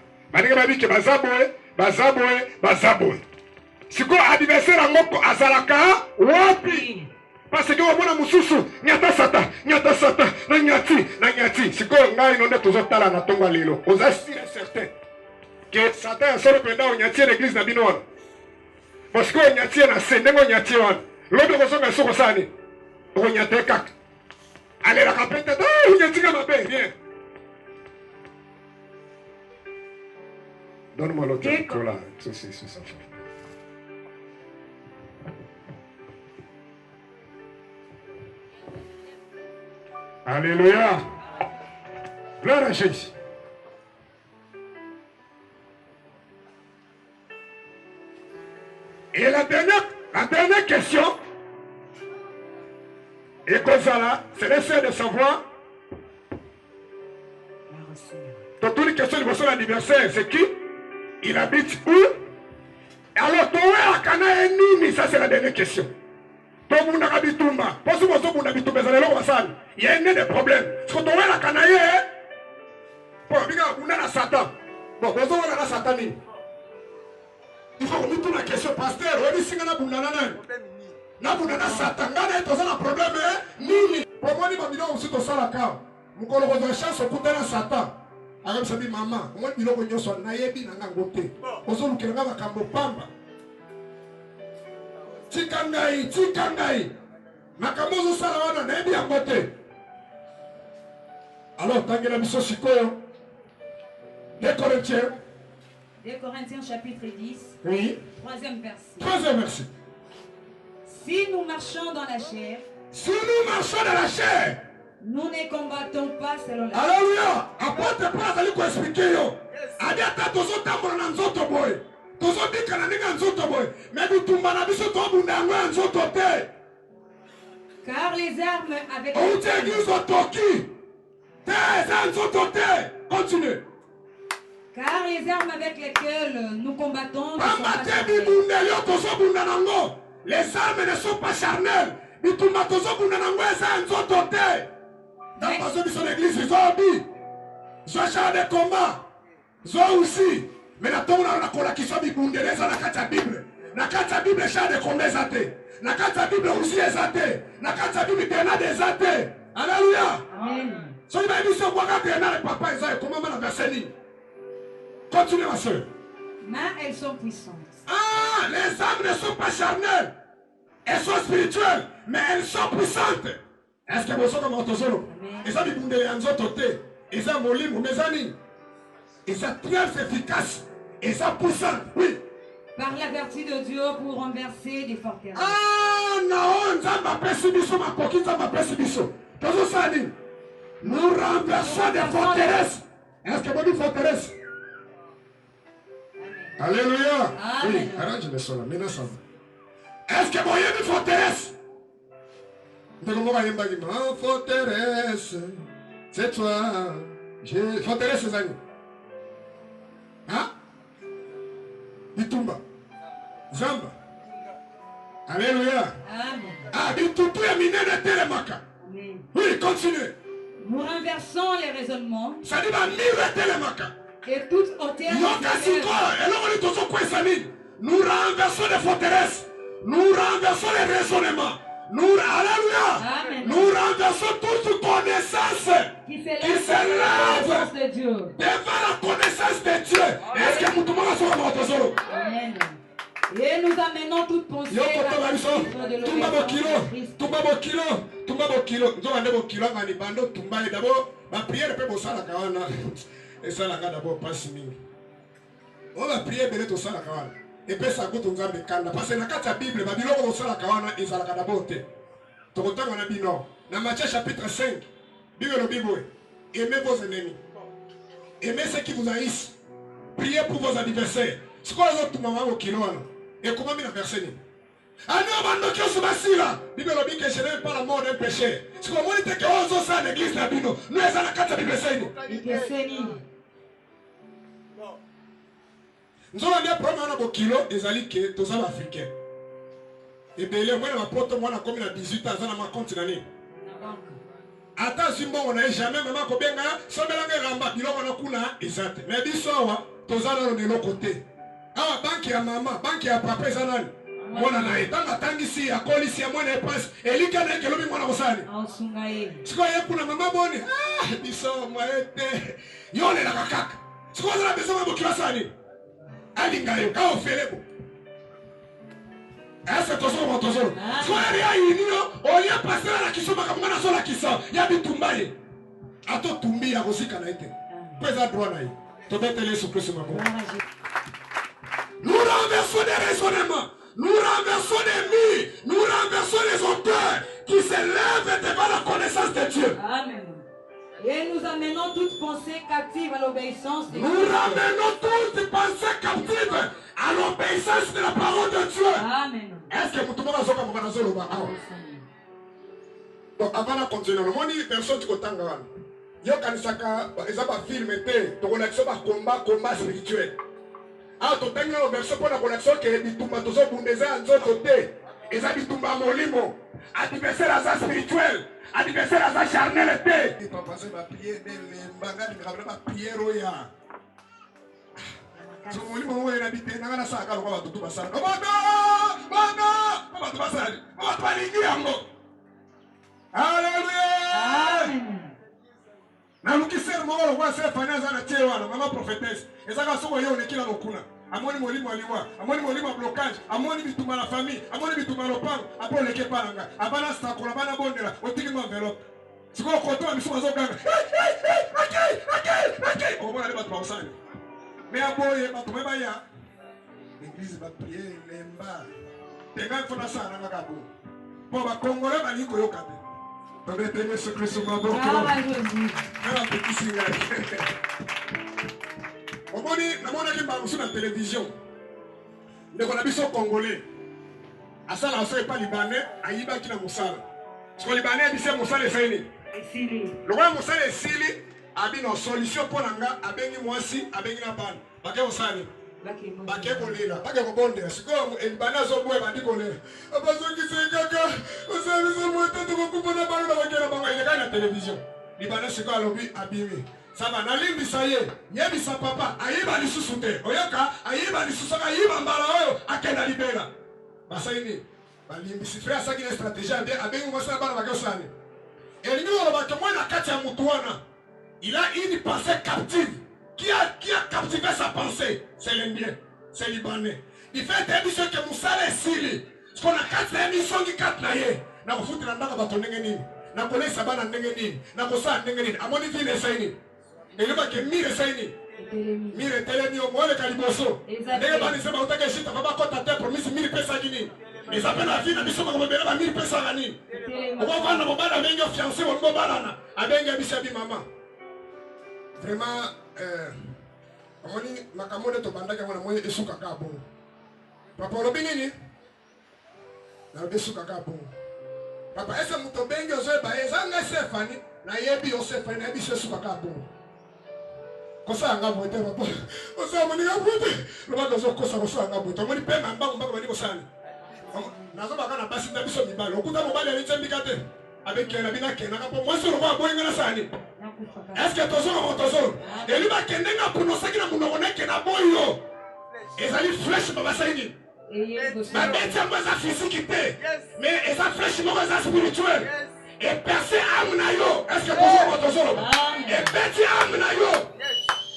Bazaboe. Si quoi adversaire en moko azalaka wapi? Parce que on a mususu nyata sata na nyati. Si quoi ngai nonde tozotala na tonga lelo. Aux assurés certains que Satan solo pendant nyati l'église na bino. Parce que nyati na sendengo nyati wan. Lobe kosonga soko sani. O nyate kak. Allez la kapete nyati kama bien. Donne-moi l'autre micro là. C'est ça. Alléluia. Gloire à Jésus. Et la dernière question, et comme ça là, c'est l'essai de savoir. Dans toutes les questions de l'anniversaire, c'est qui? Il habite où? Alors, ça c'est la dernière question. Il y a un des problèmes. Parce que tu la canaille, on a la Satan. Bon, on a la Satan. Il faut remettre toute la question, pasteur. On dit que on a la Satan. On a un problème. Pour moi, on a aussi la carte. On a une chance de Satan. Alors, je dis, maman, moi, je dis, je suis naïbi dans un côté. Je suis naïbi dans un côté. Tikangai. Nakamozo Salawana, naïbi en côté. Alors, tant que la mission Sikoyo, 2 Corinthiens. 2 Corinthiens chapitre 10. Oui. 3e verset. 3e verset. Si nous marchons dans la chair. Si nous marchons dans la chair. Nous ne combattons pas selon la chair. Alléluia. Apôtre Paul a dit quoi expliquer yo. Adiata tozo tambona na nzoto boy. Tozo bika na ninga nzoto boy. Mais bitumba na biso to bunda ngwa nzoto te. Car les armes avec on t'église au toki. Te nzoto te. Continue. Car les armes avec lesquelles nous combattons ne sont pas charnelles. Les armes ne sont pas charnelles. Dans l'église, ils ont dit, ils ont char de combat. Ils ont aussi. Mais la tombe na kola qui soit bibundeleza na kata Bible. Na kata Bible char de combat ezate. Na kata Bible aussi ezate. Na kata Bible grenade ezate. Alléluia. Amen. So il va dire ce quoi grenade papa ezate comment la verset. Continue ma soeur. Mais elles sont puissantes. Ah, les âmes ne sont pas charnelles. Elles sont spirituelles, mais elles sont puissantes. Est-ce que vous savez comment on solo? Et ça, vous avez un autre côté. Et ça, mon livre, mes amis. Et ça, très efficace. Et ça, puissant. Oui. Par la vertu de Dieu pour renverser des forteresses. Ah, non, ça m'appelle Sibiso, ma coquille, ça m'appelle Sibiso. Qu'est-ce que ça dit? Nous renversons des forteresses. Est-ce que vous dites forteresse? Alléluia. Oui, arrange le sol. Maintenant, ça va. Est-ce que vous voyez une forteresse? Forteresse, c'est toi. Forteresse, c'est ça. Hein? Bitumba. Zamba. Alléluia. Amen. Ah, Bitutu est miné de Télémaka. Amen. Oui, continuez. Nous renversons les raisonnements Ça dit, mire Télémaka. et toute hauteur. Nous renversons les forteresses. Nous renversons les raisonnements. Alléluia. Amen. Nous renversons toute connaissance Qui s'élève s'élève de Dieu. devant la connaissance de Dieu. Est-ce que tout le monde a son votre solo? Amen. Et nous amenons toute pensée Yo koto à baliso, tumba bokilo, nzo ande bokilo ngani bando tumba e d'abord ba prière pe bosala kawana. Et ça la d'abord passe mingi. On va prier bele to sala kawana. Et pe sa kutu nzambe kanda parce que na kati ya Bible ba biloko bosala kawana ezala d'abord te. To kotanga na bino. Na Matthieu chapitre 5. Bible le Bible. Aimez vos ennemis. Aimez ceux qui vous haïssent. Priez pour vos adversaires. C'est quoi les autres mamans bokilo wana? Et comment il a versé? Ah non, qui se passe là? Bible dit que je n'aime pas la mort d'un péché. C'est comme on dit que on s'en sort l'église là, nous sommes à la carte de Bible. Nous avons des problèmes avec kilo, des alliés que tous les Africains. Et bien, moi, ma pote, moi, comme il a 18 ans, dans ma compte d'année. Attends, si on n'a jamais, maman, combien de temps, si on a un ramba, il a un coup là, exact. Mais dis ça, tous les de l'autre côté. Ah, banque ya maman, banque ya papa ezanani. Mwana na etanga tangisi akolisi ya mwana epasse. Elika na kelobi mwana kosani. Ausungaye. Siko ye kuna mama boni. Ah, biso maete. Yole la kakaka. Siko za biso mabo kilasani. Alinga yo ka ofelebo. Asa tozo mo tozo. Siko ya yinio, olia passer la kisoma kama mwana sola kisa. Ya bitumbaye. Ato tumbi ya kosika na ete. Pesa droit na yi. Tobetele Yesu Kristo mabo. Nous renversons des raisonnements, nous renversons des mythes, nous renversons les auteurs qui s'élèvent devant la connaissance de Dieu. Amen. Et nous amenons toute pensée captive à l'obéissance de Dieu. Nous ramenons toutes pensées captives à l'obéissance de la parole de Dieu. Amen. Est-ce que vous trouvez ça comme vous avez donc avant de continuer, le monde personne qui est yo kanisaka ezaba film était to relaxer ba combat spirituel. Ah, tu as une version pour la connexion qui est bitumba tozo bundeza nzoto te. Eza bitumba molimo. Adversaire à ça spirituel. Adversaire à ça charnel te. Papa c'est ma prière de l'embanga de ma prière roya. So molimo wo ena bite na sa ka ko batutu basala. Bana! Baba tu basala. Baba tu alingi yango. Alléluia! Amen. Na lukisema mwana kwa sasa fanya na chewa na mama prophetess. Ezaka soko yeo nekila lokuna. Amoni molimo aliwa, amoni molimo blocage, amoni bituma la famille, amoni bituma lopango, apo leke palanga. Abana stakola bana bondela, otiki mo enveloppe. Siko koto amisuka zokanga. Okay. Comment aller battre ensemble. Mais aboye batuma baya. L'église va prier lemba. Tenga fona sana ngakabo. Po ba Congolais bali ko yokate. Tobetele Yesu Kristo maboko. Omoni namona ki mbangu sur la télévision. Ndeko na biso congolais. Asala aso epa libanais ayiba ki na musala. Siko libanais bise musala efeni. Esili. Lokwa musala esili abi no solution pour nanga abengi mwasi abengi na bana. Bake osani. Bake kolela, bake kobonde. Siko libanais zo boye bandi kolela. Abazoki sekaka. Osali zo moto to kokupona bana na bakela bango ile kana télévision. Libanais siko alobi abimi. Ça va, nalimbisa ye, yebisa papa, ayiba lisusu te. Oyoka, ayiba lisusu ayiba mbala oyo akenda libela. Basaini, balimbisi frère ça qui est stratégie ande abengi mwasa bana bakosani. Elingi olobaka mwana kati ya mutu wana. Il a une pensée captive. Qui a captivé sa pensée? C'est l'Indien. c'est libanais. Il fait des émissions que Moussala est sili. Ce qu'on a 4 émissions qui 4 naïe. Na kufuti na ndaka bato ndenge nini. Na kone sabana ndenge nini. Na kosa ndenge nini. Amoni vile saini. Eleba ke mire saini. Mire telemi o mwele kaliboso. Ndenge bani sema utake shita baba kota te promise mire pesa gini. Ezapena la vie na biso ko bebela ba mire pesa gani. Oba vana mobala bengi fiancé wo mobala na. Abengi bisa bi mama. Vraiment amoni makamode to bandaka mwana moye esuka ka bon. Papa lobi nini? Na esuka ka bon. Papa ese muto bengi ozo ba ezanga sefani na yebi o sefani na biso esuka ka bon. Kosa anga bote papa. Ozo amoni ga bote. Loba dozo kosa kosa anga bote. Amoni pe mamba mba bani kosani. Nazo baka na basi na biso mibalo. Okuta mobali ali tsembika te. Avec la bina kena ka po mwaso roba boyenga na sani. Est-ce que tozo ko tozo? Eli ba kendenga puno sakina muno oneke na boyo. Ezali flesh baba saini. Ma bête est physique, mais elle est fraîche, mais spirituelle. Et percé amnayo. Est-ce que vous avez et bête amnayo.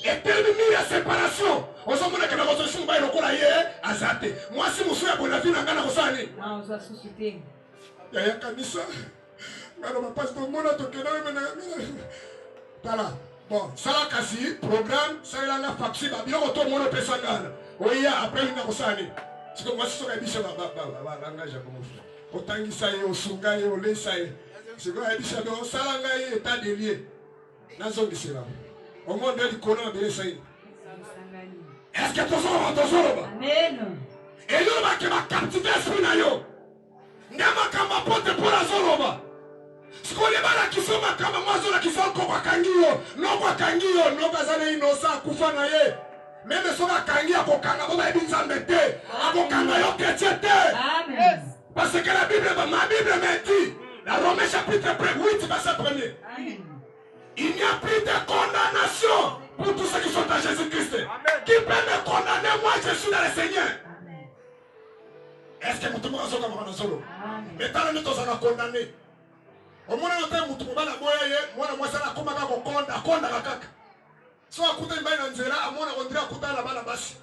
Et terminer la séparation. On s'en fout que la votre chumba est le cola hier. Azate. Moi, si vous souhaitez pour la vie, on a gagné. Ah, on va susciter. Yaya Kanisa. Alors, on passe dans le monde à toquer. Voilà. Bon, ça la kasi, programme, ça la faxi, bien retour mon pesangana. Oui, après une rosani. C'est que moi, je suis biche à langage comme frère. Autant qu'il s'aille au sungaï, au lait, ça y est. C'est que je suis au salangaï, état délié. Dans zone de cela. Au monde de l'icône, de l'essaï. Est-ce que tu as Amen. Et nous, qui va captiver l'esprit nayo. N'yama kama pote pour la zoloba. Ce qu'on est là qui sont ma kama, moi, zola qui sont encore à Kangio. Non, pas Kangio, non, pas à l'inosa, Koufa naye. Même si on a kangi à Kokanga, on va y mette. À Kokanga, on va parce que la Bible, ma Bible m'a dit, la Romains chapitre 8, verset 1er. Il n'y a plus de condamnation pour tous ceux qui sont en Jésus-Christ. Qui peut me condamner? Moi, je suis dans le Seigneur. Est-ce que vous avez un comme solo? Mais tant que nous sommes condamnés. Au moins, nous sommes tous les moi, ça la combat à Konda la caca. So akuta mbaya nzela amona ondira akuta la bala basi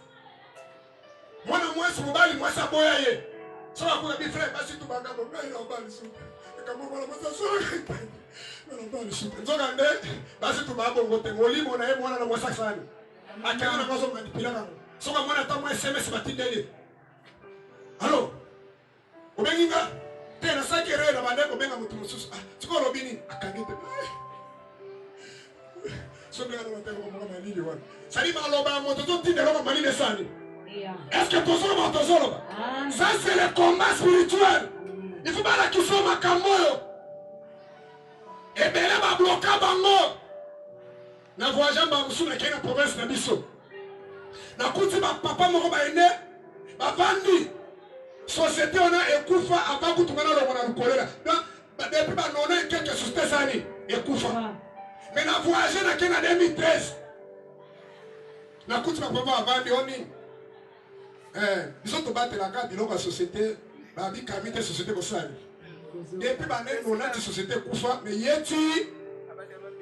mwana mwesi mubali mwesa boya ye so akuta bi frère basi tu banga bo ngai na bali su kama mwana mwesa so na bali su nzoga nde basi tu babo ngote molimo na ye mwana na mwesa sana akana na kwazo ngandipila kama so kama mwana tamu SMS batindele allo obenginga tena sakere na bande ko benga mutu mususu siko robini akangete est-ce que tu as ça c'est le combat spirituel. Il faut pas qu'ils soient ma camoyo. Et bien là, ma bloqué bango. Na voyage ba musu na kena province na biso. Na kuti ba papa moko ba ene ba vandi. Société on a ekufa avant kutungana lo na lukolela. Donc depuis ba nona quelques sociétés sani ekufa. Mais na voyagé na kena 2013. Na kuti ba papa avandi oni. Ils ont battu la carte de la société. Ba bi kamite société ko sani. Depuis ba nona la société kufa mais yeti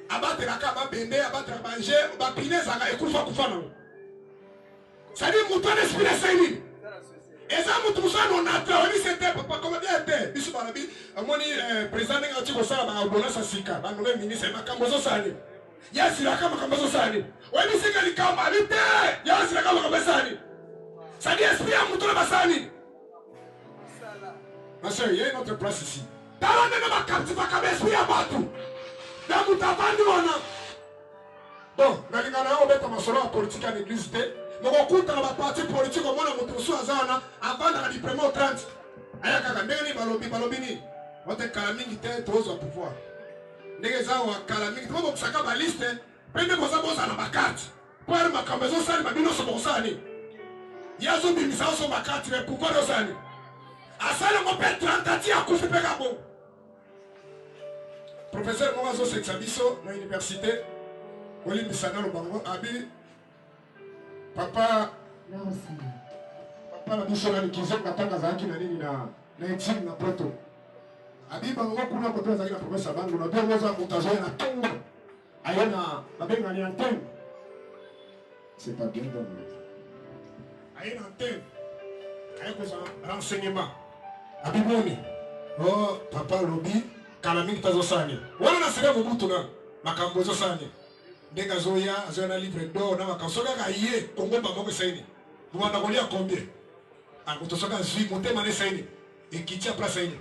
abattre la carte bende abattre la manger ba pineza ka ekufa kufa na. Ça dit mutu esprit saini. Eza mutu sana on a travaillé c'était pas comme bien était. Bisu barabi amoni président nga tiko sala ba ordonnance sika ba nommé ministre makambozo sani. Yasi la kama makambozo sani. Wewe bisika likamba alite. Yasi la kama makambozo sani. Ça dit esprit à mutu na basani. Ma soeur, il y a une autre place ici. Dans le même captif à esprit à Batou. Dans mutu avandi wana. Bon, nalingana on beta masolo politique à l'église té. Mais on compte dans la partie politique au monde de Moutou Azana avant de la diplôme au 30. Aya kaka ndenge balobini. Wote kalamingi te tozo au pouvoir. Ndenge za wa kalamingi to bosaka ba liste pende boza na bakati. Pour makambezo sali babino so bosani. Yazo bimisa so bakati mais pourquoi dosani? Asala mo pe 30 ti akufi pe kabo. Professeur Moazo Sexabiso na université Olimbi Sanalo Bango abi Papa la biso na likizo katanga zaki na nini na exil na proto. Abiba ngo kuna ko toza kina professeur bangu na bongo za mutazo na tongo. Ayona babenga ni antenne. C'est pas bien donc. aye na antenne aye kozwa renseignement abimoni oh papa lobi kala mingi tazosani wana na sere mobutu na makambo ezosani ndenge azoya na livre d'or na makambo soki kaka ye kongo bamoko esaini bobanda kolia combien moto soki azwi motema na esaini ekiti ya place aini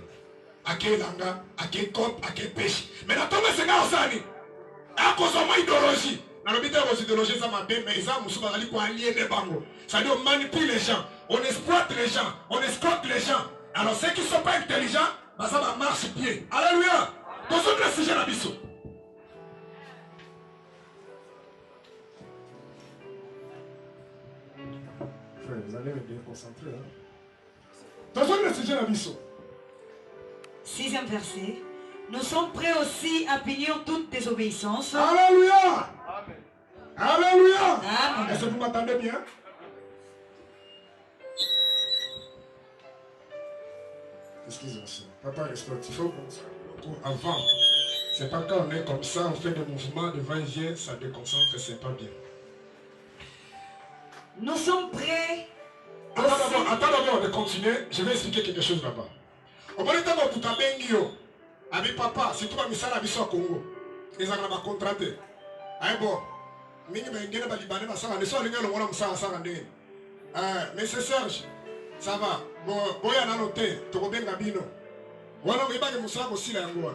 ake elanga ake cope ake pêche mais na ntongo esenga osani akozwa mwa idéologie nalobi te kozwa idéologie eza mabe mais eza mosusu bazali koaliene bango c'est-à-dire on manipule les gens on exploite les gens on escroque les gens alors ceux qui sont pas intelligents baza bamarche pied alléluia tozongi na sujet na biso frère vous allez me déconcentrer tozongi na sujet na biso 6e verset. Nous sommes prêts aussi à punir toute désobéissance. Alléluia. Amen. Alléluia. Amen. Est-ce que vous m'entendez bien? Excusez-moi. Papa respecte. Il faut avant. C'est pas quand on est comme ça, on fait des mouvements devant Dieu, ça déconcentre, c'est pas bien. Nous sommes prêts. Attends d'abord de continuer. Je vais expliquer quelque chose là-bas. Au moment où tu as bien avec papa, c'est toi qui as mis au Congo. Ils ont un contrat. Aïe bon, mingi bengene ba libanais ba sanga, ne so linga lo ngona musanga sanga ndenge. Monsieur Serge, ça va. Bon, boya na noté, to ko benga bino. Wana ko ibake musala ko sila yango.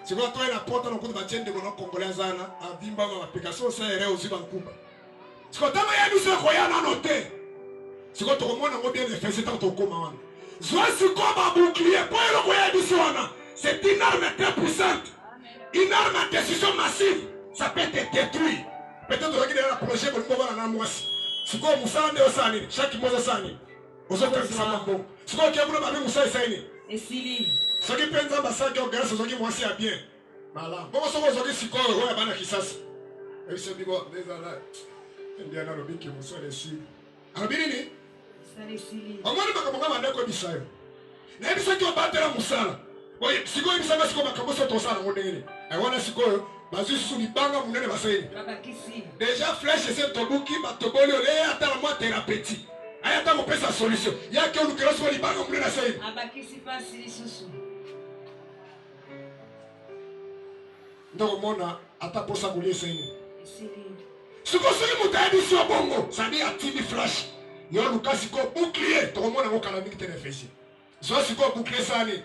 C'est quoi toi na porte no ko ba tende bono congolais zana, avimba ba application ça ere ozi ba nkuba. C'est quoi tama ya biso ko ya na noté. C'est quoi to ko mona ngo bien fait c'est tant to koma wana. C'est une arme très puissante. Une arme à décision massive. Ça peut te détruire. Peut-être que tu as approché pour le moment dans la moisse. C'est quoi Moussa ne osani. Chaque mois osani. Aux autres qui sont bon. C'est quoi qui a voulu m'amener Moussa Saini. Et Sili. Ce qui pense à ça qui organise ce qui moi c'est bien. Voilà. Bon, ce que c'est quoi ouais bana kisas. Et c'est dit bon les ala. Indiana le biki Moussa les si. Abini omoni makambo nga bandeko bisayo nayebi soki obatela mosala oye sikoyo ebisanga sikoyo makambo so tosala yango ndenge nini wana sikoyo bazwi susu libanga monene basaini déjà flèche ese tobuki batoboli ole ye ata na mwa thérapeutique aye ata kopesa solution yake olukela siko libanga monene asaini ndoko mona ata posa kolia esaini sikoyo soki moto ayebi si obongo sadi atimi flash yo lukasi ko bouclier to komona ngo kala mingi tene fesi so siko bouclier sani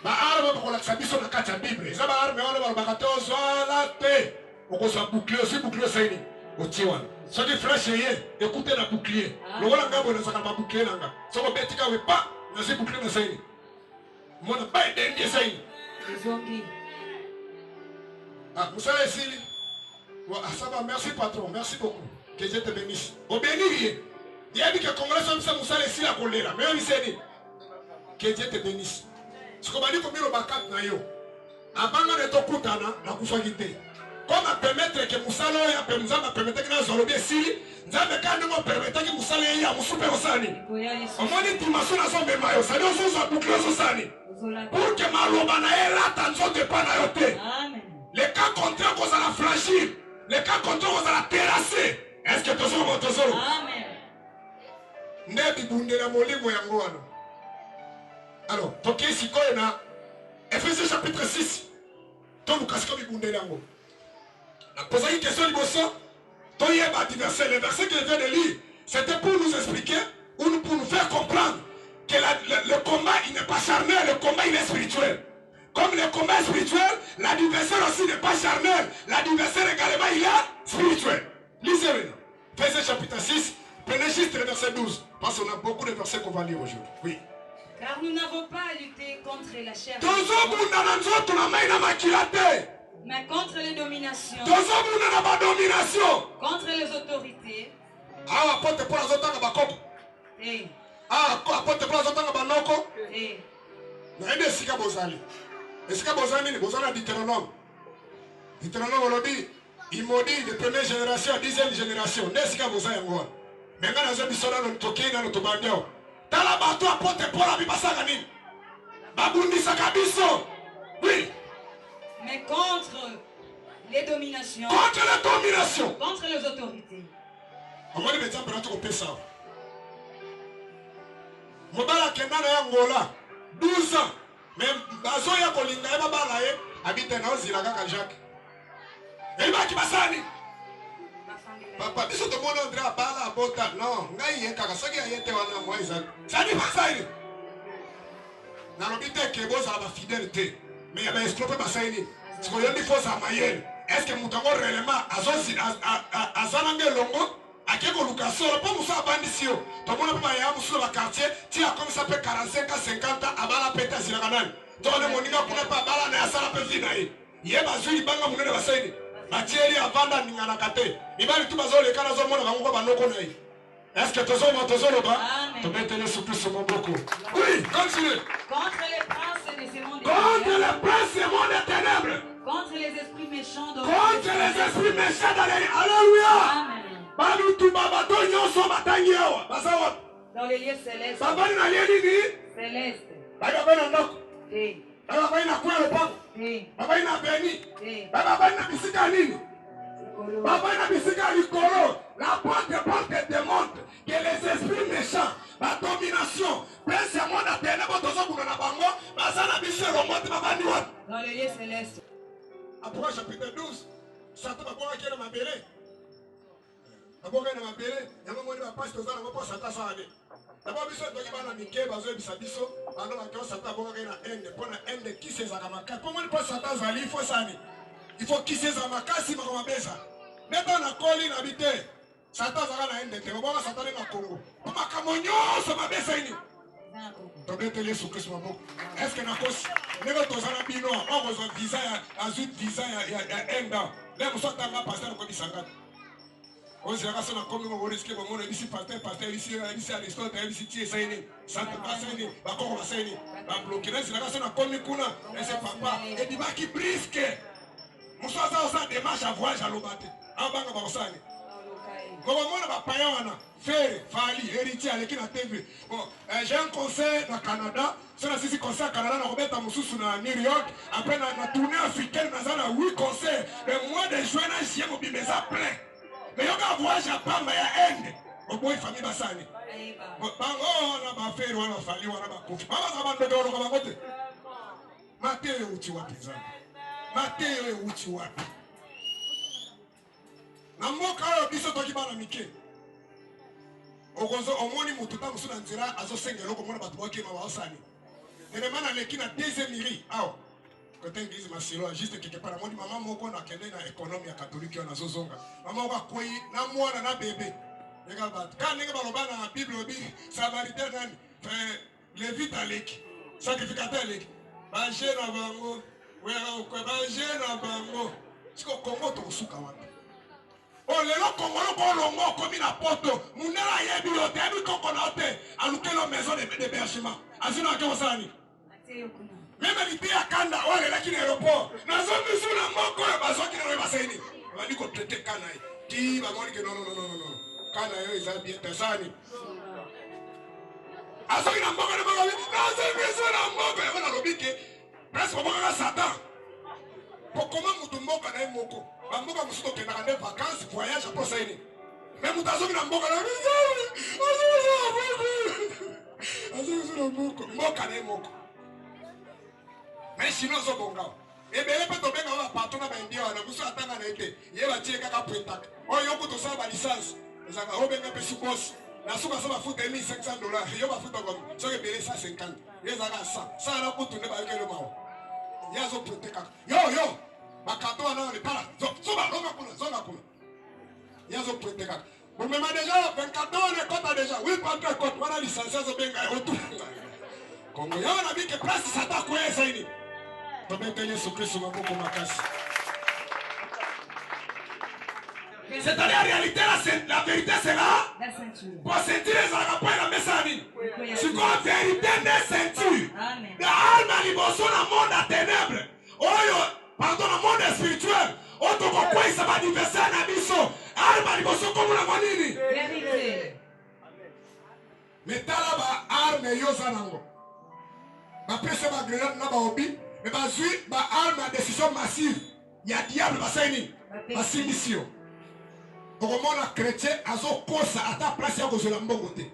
ba arme ko la sabiso na kati ya bible za ba arme wala ba bakato zwala te oko sa bouclier aussi bouclier sani otiwa so di flash ye écoutez la bouclier lo wala ngabo na saka ba bouclier nanga so ko betika we pa na si bouclier na sani mona ba dende sani zongi musala esili ça va merci patron merci beaucoup. Que Dieu te bénisse. Au bénir, il a dit que le Congolais sont Moussa les Sila Kolela. Mais il s'est dit que Dieu te bénisse. Ce qu'on m'a dit comme il a dit, avant de te coutana, la koufagité. Comme à permettre que Moussa l'oya permettre que nous allons bien si, nous avons permettre que Moussa l'oya Moussa Osani. On m'a dit dimension à son bémayo, ça dit on s'en boucle Osani. Pour que Malobana ait l'attention de Panayote. Les cas contraires qu'on a franchir, les cas contraires qu'on a terrasser. Est-ce que tu as mon Amen. Nebi bundela molimo yango wana. Alors, toke sikoyo na Ephésiens chapitre 6. To lukasi ko bundela yango. Na poser une question liboso. To yeba verset, le verset que je viens de lire, c'était pour nous expliquer ou pour nous faire comprendre que le combat il n'est pas charnel, le combat il est spirituel. Comme le combat est spirituel, l'adversaire aussi n'est pas charnel, l'adversaire également il est spirituel. Lisez maintenant. Ephésiens chapitre 6, prenez juste le verset 12. Parce qu'on a beaucoup de versets qu'on va lire aujourd'hui. Oui. Car nous n'avons pas à lutter contre la chair, mais contre les dominations, contre les autorités. Et il maudit de première génération à 10e génération. N'est-ce que vous avez un mais quand nous avons dit que nous avons dit que nous oui. Mais contre les dominations, contre les dominations, contre les autorités, omoni bezambe na tokopesa mobala akenda na ye Angola 12 ans mais bazoya kolinga ye babala ye abite na ozila kaka Jacques eyebaki basani papa biso tomona André abala abota non ngai ye kaka soki aye te wana mwa ezali sani basaini nalobi te ke bozala bafidele te mais ya baescrope basaini sikoyondi fosa mayele est ce que moto yango réellement aza nanga elongo ake koluka solo mpo mosu abandisi yo tomona mpe baya mosusu na bakartier ti akomisa mpe 45 a 50 abala mpe te asilaka nani tokone moninga kuna mpe abala na ye asala mpe vi na ye ye bazwi libanga monene basaini batieli avanda aninganaka te mibali tu bazoleka nazomona bango kwa banoko na ye est ce que tozoloba tobeteli Yesu Kristo moboko oui continue Contre les princes de ce monde contre les princes du monde des ténèbres contre les esprits méchants dans contre les esprits méchants dans les alléluia Amen. balutu babato nyonso batangi awa baza wapi Dans les lieux célestes. babali na lie nini Céleste. babali na ndako Et. babali na kula lopango Et. babali na beni Et. babali na bisika nini babali na bisika likolo la porte démontre que les esprits méchants la domination prince ya monde aténèbre tozokuna na bango baza na biso elongo te babandi wapi Dans les lieux célestes. Après chapitre 12 Satan babongaki na mabele babongaki na mabele yango moni bapasi toza nango mpo Satan asala d'abord biso toki bana mike bazoyebisa biso bando bakeo Satan abongaki na ende mpo na ende kisi ezalaka makasi mpo moni mpo Satan azali ifo sani ifo kisi ezala makasi makambo mabeza neta nakoli na bi te Satan azalaka na ende te babonga Satan na Congo mpo makambo nyonso mabeza ini tobeteli Yesu Kristo maboko est-ce que nakosi ndenge toza na bino okozwa visa azwi visa ya enda nde mosu atanga paster okobisa ngati ozalaka so na komi ngokoriske bomona ebisi paster ebisi aristote ebisi ti esai nini sante basai nini bakoko basai nini babloke nezilaka so na komi kuna ese papa ebimaki briske mosu aza osa démarche a voyage aloba te abanga bakosani Comment va payer faire Fali, héritier à l'équipe à TV. Bon, j'ai un conseil au Canada. C'est là si conseil au Canada, on va mettre à New York. Après la tournée africaine, on a 8 conseils. Le mois de juin, j'ai mon bébé plein. Mais on va voyager à Pamba et à Inde. Au bout de famille Bassani. Bon, on a fait, on a fallu, on a confié. On va faire on va faire. Mathéo où tu vas, Mathéo où tu vas. Na mboka oyo biso toki bana mike okozo omoni mutu ta musuna nzira azosenga eloko mona bato bakema baosani elemana leki na deuxième iri awa côté église masilo juste quelque part amoni mama moko na kende na économie ya catholique na zozonga mama moko akoyi na mwana na bébé lega bato ka ndenge baloba na bible obi samaritaire nani levite aleki sacrificateur aleki baje na bango baje na bango siko Congo tokosuka wapi oh lelo kongolo kolongo komi na poto munela yebi yote yebi koko na ote alukelo maison d'hébergement azina ke osani même l'idée ya kanda wale lakini aéroport nazo misu na moko bazoki na baseni bali ko traiter kana ti ba moni ke non kana yo isa bien tesani azoki na moko na moko nazo misu na moko ya na lobike presque boko Satan comment mutu mboka na moko bamboka mosusu tokendaka nde vacances voyage apres saini me moto azoki na mboka na azoki na mboka na ye moko me sino ozobonga ebele mpe tobengaka baparton na baindia wana mosu atanga na ye te ye batie kaka pointaka oyo yoku tosala balisance ezalaka obenga mpe subosi na suka so bafuta $1500 yo bafuta komi soki ebele 150 ye ezalaka 100 sala na kutu nde bayokele mawa ye azopointe kaka yo bakato wana letala soba zonga kuna yazo pointe kaka bomema déjà 24 ans le kota déjà oui pas kota wana licencié zo benga otu kongo yawa na bike place Satan koye saini tobeteli Yesu Kristo maboko makasi c'est-à-dire en réalité la vérité c'est là pour sentir les arapes la messani c'est quoi vérité de ceinture la alma liboso na monde à ténèbres oyo pardon le monde spirituel otoko isa ba adversaire na biso arma liboso komo na manini metala ba arme yo zanango ba pese ba grenade na ba obi mais ba zui ba arme à décision massive ya diable ba saini ba simisio okomona chrétien azokosa ata place ya kozwela mbongo te.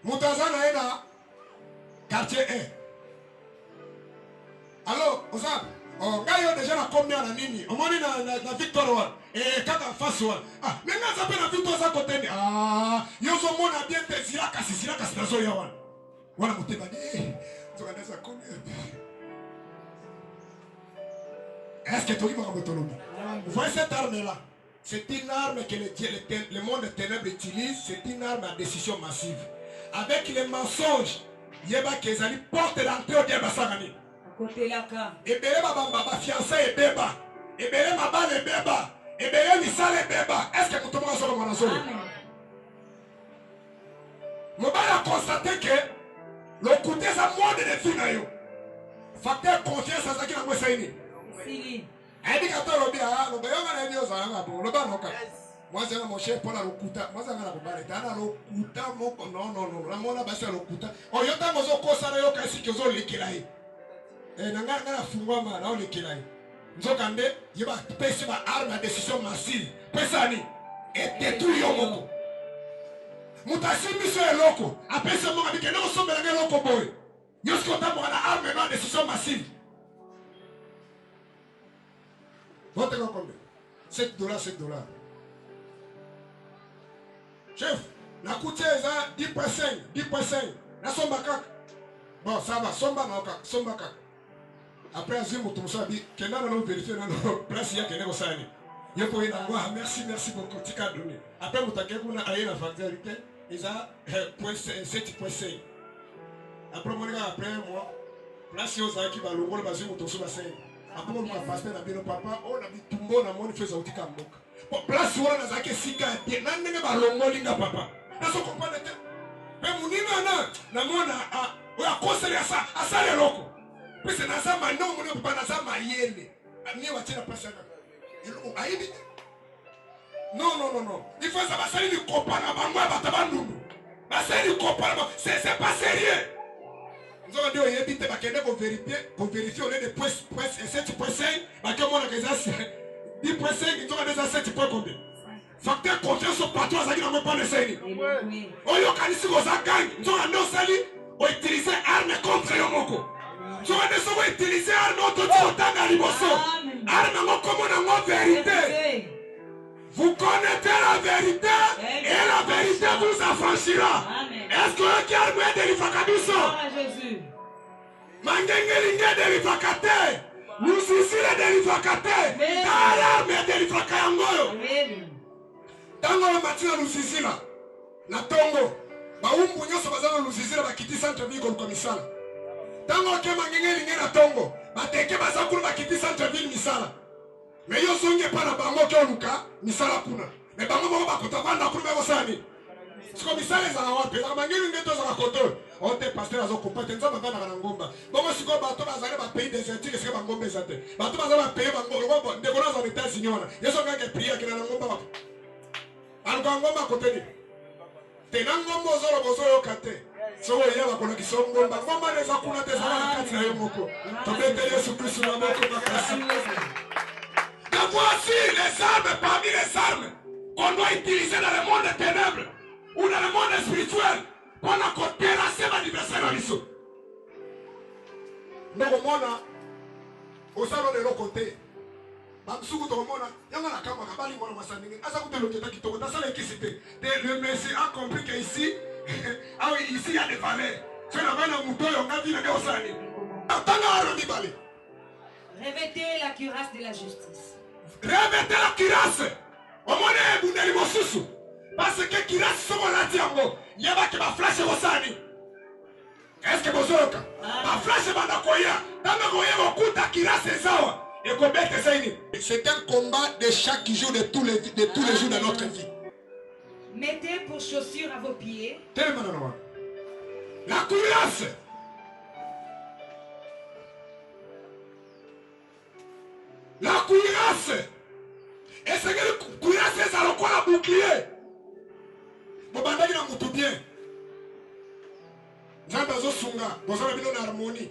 Moto aza na ye na quartier 1. Alors oza ngai yo déjà na combien na nini omoni na Victor wana kaka face wana mais nga aza mpe na Victor aza kote ni yo ozomona bien te zila kasi nazoya wana motema nzoka neza combien. Est-ce que toki makambo tolobi? Vous voyez cette arme-là? C'est une arme que le monde des ténèbres utilise. C'est une arme à décision massive. Avec les mensonges, yeba kezali porte d'entrée au diable sangani. Côté là ka. Ebele ba fiancé ebeba. Ebele mabale ebeba. Ebele misale ebeba. Est-ce que mutomo ka solo mwana solo? Amen. Mobala a constaté que le côté ça monde de vie na yo. Facteur confiance à zaki na ngwe saini. Sili. Edi kato lobi lobi yonga na ndio za ngabo. Loba noka. Moi c'est mon chef pour la lokuta. Moi ça ngala kubale. Tana lokuta moko non. La mona basi lokuta. O yota mozo kosara yo kasi kozo likilai. Nanga fungwa ma na likilai. Nzoka nde yeba pesi ba arme à décision massive. Pesani et détruit yo moko. Mutasimi so eloko. Apesa mo abike na so belanga loko boy. Yosko ta mo na arme à décision massive. Votre combien? $7. Chef, la coûte est 10%. La somme kak. Bon, ça va, somme kak. Après, à Zim, tout ça dit que nous allons vérifier dans nos places, il y a quelqu'un qui est il faut y avoir merci beaucoup, tu as donné. Après, vous avez eu la factorité, ils ont 7.5. Après, moi, place aux qui va le rôle basé au Tosso Bassin. Après, on va passer la vie de papa, on a dit tout le monde a mon fait sauter comme moi. Pour place où on a zaké sika, n'a pas le linga papa. N'a pas compris. Mais mon nina na mona on a conseillé ça, à ça les locaux. Puis c'est dans ça maintenant, on ne peut pas dans ça maïele. Ni on va tirer la place. Non. Il faut ça va salir du copain à Bangwa Batabandou. Va salir du copain, c'est pas sérieux. Nous avons dit au Yébi, tu vas vérifier au lieu de 7.5, bah comme on a déjà 10.5, ils ont déjà 7 points combien? Facteur confiance au patron, ça qui n'a même pas le saini. Oh yo kanisi ko za gang, nous avons sali, on utilise arme contre Yomoko. Nous avons utilisé arme contre Tanga Liboso. Arme comme on a vérité. Vous connaissez la vérité et la vérité vous affranchira. Est-ce que qui a armé de l'Ifakaduso? Jésus. Mangengelinge de l'Ifakate. Nous ici de l'Ifakate. L'arme de l'Ifakayangoyo. Tango la matina nous ici là. La Tongo. Baumbu nyoso bazana nous ici là bakiti centre ville comme commissaire. Tango ke mangengelinge na Tongo. Bateke bazakulu bakiti centre ville misala. Mais yo songe pas na bango ke oluka misala kuna. Mais bango moko bakota vanda kulu beko sani. Siko misala za wapi? Za mangengelinge to za koto. On te pasteur azo compter nzamba bana na ngomba. Bongo siko bato bazale ba pays désertique siko bangombe zate. Bato bazale ba pays bango ndeko na za États-Unis wana. Yeso ngake prier kina na ngomba. Ngomba kote ni. Tena ngomba ozolo bozo kate. So ya bakona kisongomba. Ngomba neza kuna te za na kati na yo moko. Tobete Yesu Kristo na moko bakasi. Et voici les armes parmi les armes qu'on doit utiliser dans le monde des ténèbres ou dans le monde spirituel pour terrasser l'adversaire à l'issue. Nous avons au salon de l'autre côté. Le Messie a compris qu'ici, ici il y a des valets. C'est la main de mouton, on a vu le gars au salé. Revêtez la cuirasse de la justice. Revêtez la cuirasse. Au moins, vous n'allez pas sous. Parce que cuirasse, c'est mon latiango. Il y a qui va flasher au sani. Est-ce que vous êtes là? Ma flash est dans Koya. Dans le Koya, on coûte la cuirasse et ça. C'est un combat de chaque jour, de tous les jours de notre vie. Mettez pour chaussures à vos pieds la cuirasse. La cuirasse. Et c'est que la cuirasse, ça le quoi la bouclier. Bon, bandagi na mutu bien. Nzamba zo sunga. Bozala bino na harmonie.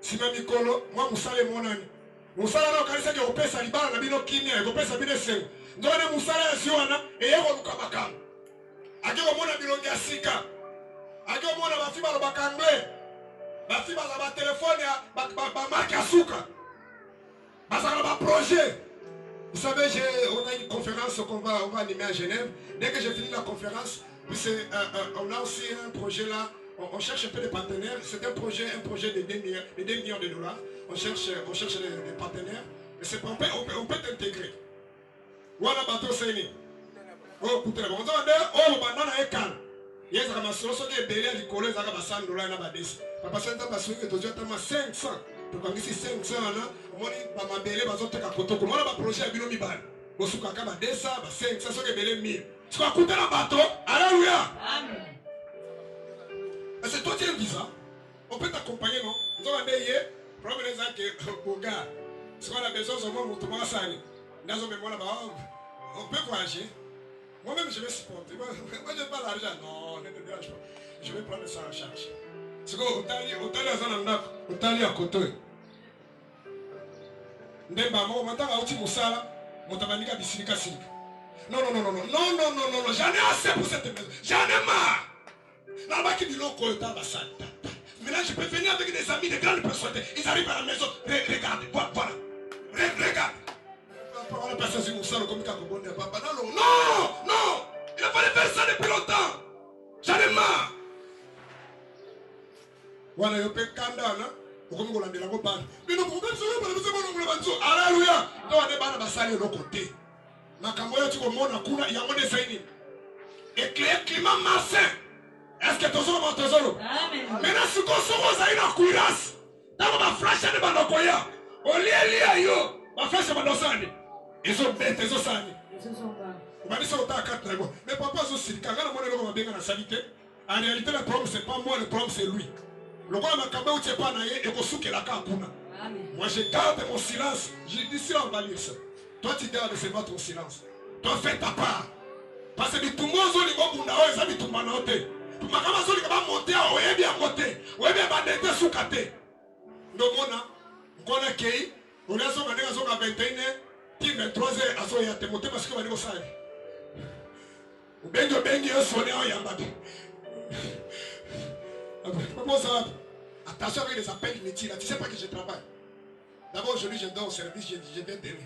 Sima mikolo, moi musale monani. musala na okanisa ke kopesa libala na bino kimia ekopesa bino esengo nzokande musala ya si wana eye koluka makambo ake komona bilongi ya sika ake komona bafi balobaka anglais bafi baza batelefone bamarke ya suka bazala baprojet. Vous savez, on a une conférence qu'on va animer à Genève. Dès que j'ai fini la conférence, on a aussi un projet là. On cherche un peu des partenaires. C'est un projet de 2 millions de dollars. On cherche des partenaires. Mais c'est pas, on peut t'intégrer. Voilà, bateau Séni. Oh, écoutez, on dit, oh, le banana est calme. Il y a des gens qui sont belés à l'école, ils ont 100 $. Papa, c'est un bassin que tu as 500. Tu as 500 là. On a belé bazoteka kotoko. On a un projet à bino mibal. Bosuka kama 200, 500, so que belé 1000. Tu vas écouter la bateau. Alléluia. Amen. C'est toi qui as un visa. On peut t'accompagner, non? Nous avons dit, problème est que, au gars, si on a besoin de moi, on va s'aller. On peut voyager. Moi-même, je vais supporter. Moi, je n'ai pas l'argent. Non, ne te dérange pas. Je vais prendre ça en charge. C'est quoi, au tali à côté. Ndemba, moi, maintenant, à outil Moussala, mon tabanika bisilika silika. Non, j'en ai assez pour cette maison. J'en ai marre. Là-bas qui dit non, maintenant je peux venir avec des amis de grandes personnes. Ils arrivent à la maison. Regarde, voilà. Regarde. Non. Il a fallu faire ça depuis longtemps. J'en ai marre. Voilà, je peux candana. Alléluia. Donc on est bana basali de l'autre côté. Makamboya tu komona kuna yango desaini. Éclair climat malsain. Est-ce que tu as besoin? Maintenant, si tu as une cuirasse, tu as une flash de Banokoya. Au lieu yo, ma flash de Banosani. Ils ont bête, ils ont sani. On m'a dit ça au temps à 4 ans. Mais papa, quand on a bien la salité, en réalité, le problème, ce n'est pas moi, le problème, c'est lui. Le roi m'a camé où tu n'es pas naïe et qu'on souke la capuna. Moi, je garde mon silence. Je dis, si on va lire ça. Toi, tu gardes, c'est pas ton silence. Toi, fais ta part. Parce que tout le monde, ils ont dit tout le monde. Makama soli kaba monter oyebi à côté oyebi ba dete sukate ndomona ngona kei on a son ngana son 21 ti 23h aso ya te monter parce que bani ko sali benjo bengi yo sonné en yamba comment ça attention avec les appels métiers là tu sais pas que je travaille d'abord aujourd'hui je dors au service je viens d'aimer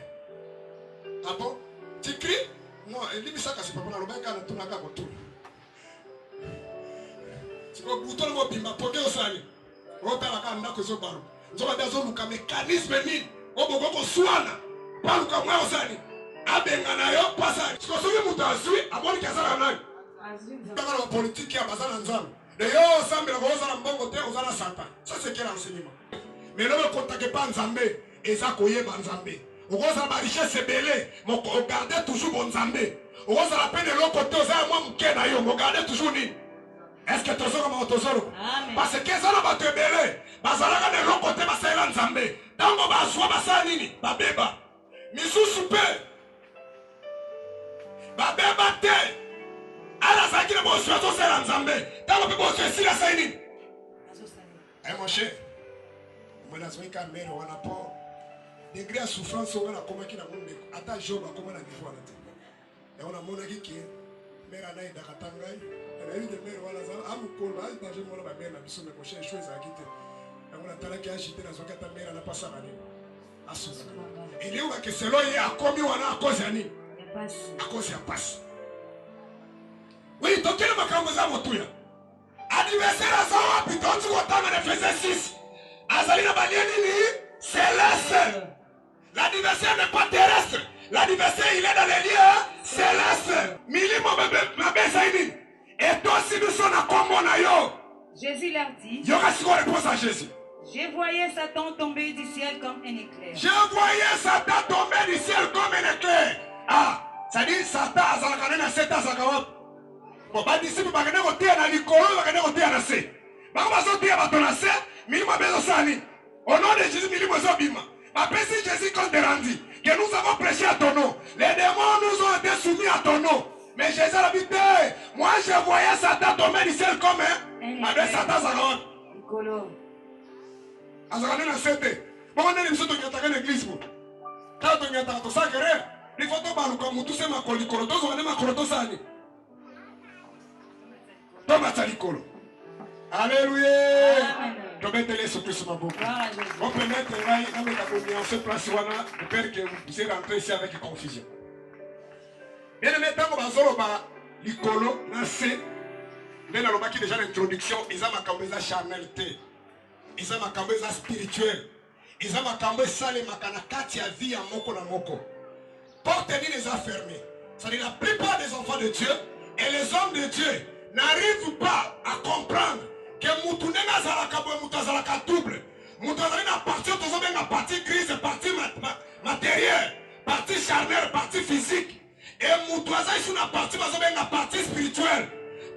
ah bon tu cries non il dit ça c'est pas pour la roba quand on a ka ko bouton mo bimba poke osali otala ka ndako zo baro nzoka dazo luka mécanisme ni oboko ko swana paluka mwa osali abenga na yo pasali siko soki muto azwi aboni kasala nani ndaka la politique ya bazana nzambe de yo sambe la kozala mbongo te ozala satan ça c'est quel enseignement mais ne me contactez pas nzambe eza koyeba nzambe okozala ba richesse ebele mo garder toujours bon nzambe okozala pe de l'autre côté ozala mwa muke na yo mo garder toujours ni. Est-ce que tu as comme autosolo? Parce que ça n'a pas te belé. Bazalaka de l'autre côté, Basala Nzambe. Tango Baswa Basanini, Babeba. Misou Soupe. Babeba Te. Ala Saki de Bossuato Nzambe. Tango Bossuato Sila Saini. Eh mon cher, moi la soirée quand même on a pas degré à souffrance on a comment qui n'a monde attends Job comment la niveau là. Et on a mon qui mère anaï d'Akatangai. Elle a eu des mères, voilà, ça a beaucoup de mal, j'ai mon mère, la mission de prochaine chose à quitter. On a talent qui a agité dans son cas, ta mère, elle n'a pas ça à aller. À son et il est où que c'est là, il y a commis ou à cause d'Annie. À cause de la passe. Oui, donc quel est ma camouflage à mon tour? Anniversaire à ça, puis quand tu entends, on faisait 6. Azalina Balienini, céleste. L'anniversaire n'est pas terrestre. L'anniversaire, il est dans les lieux célestes. Milimo, ma belle, et toi aussi nous sommes à Komonayo. Jésus leur dit. Il y aura ce qu'on réponse à Jésus. Je voyais Satan tomber du ciel comme un éclair. Je voyais Satan tomber du ciel comme un éclair. Ah, ça dit Satan a zalakane na Satan zakawap. Bon, bah disciple bagane côté na likolo bagane côté na se. Ba ko baso tia bato na se, milimo bezo sani. Au nom de Jésus milimo zo bima. Ma si Jésus compte rendu que nous avons prêché à ton nom. Les démons nous ont été soumis à ton nom. Mais Jésus a dit, moi je voyais Satan tomber du ciel comme un. Avec Satan, ça va. Nicolo. Azakane na sete. Bon, on est les autres qui attaquent l'église. Quand on attaque tout ça, il faut que baluka mutu se makoli kolo. Tous on est makolo tous ani. Toma talikolo. Alléluia. Donc mettez-les sur Christ ma beaucoup. On peut mettre on se place wana de peur que vous puissiez rentrer ici avec confusion. Bien aimé, tant que bazolo ba likolo na se. Mais dans le bas qui déjà l'introduction, ils ont ma cambeza charnalité. Ils ont ma cambeza spirituelle. Ils ont ma cambeza les makanakati à vie à moko na moko. Porte les a fermés. C'est-à-dire la plupart des enfants de Dieu et les hommes de Dieu n'arrivent pas à comprendre que Moutounena Zalaka Moutazalaka double. Moutazalina partie de partie grise, partie matérielle, partie charnelle, partie physique. Et Moutouaza est une partie spirituelle,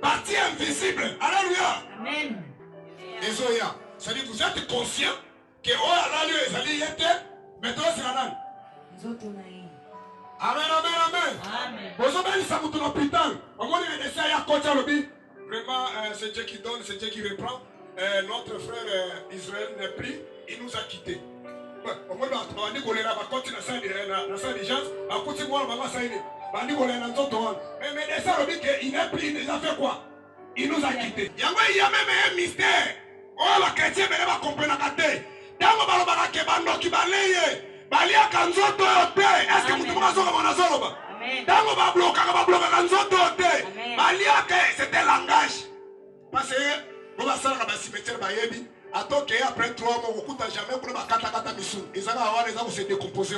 partie invisible. Alléluia. Amen. Désolé. C'est-à-dire vous êtes conscient que oh là lieu est allé maintenant c'est la langue. Amen, amen, amen. Vous avez dit ça pour ton hôpital. On va dire que à côté de l'objet. Vraiment, c'est Dieu qui donne, c'est Dieu qui reprend. Notre frère Israël n'est plus, il nous a quittés. On va dire qu'on est là, on va continuer dans sa diligence. On va continuer à maman saïne. On va dire qu'on est dans notre tour. Mais ça veut dire qu'il n'est plus, il a fait quoi? Il nous a quittés. Il y a même un mystère. Oh, la chrétienne, elle va comprendre la tête. Dans le balobara qui va nous qui va l'ayer. Balia kanzoto yote. Est-ce que vous avez mon azoloba? Dans le bloc kanzoto yote. Balia que c'était langage. Parce que vous allez faire un cimetière bayebi. Attends après 3 mois, vous n'avez jamais pour ma kata misu. Ils allaient avoir les hommes se décomposer.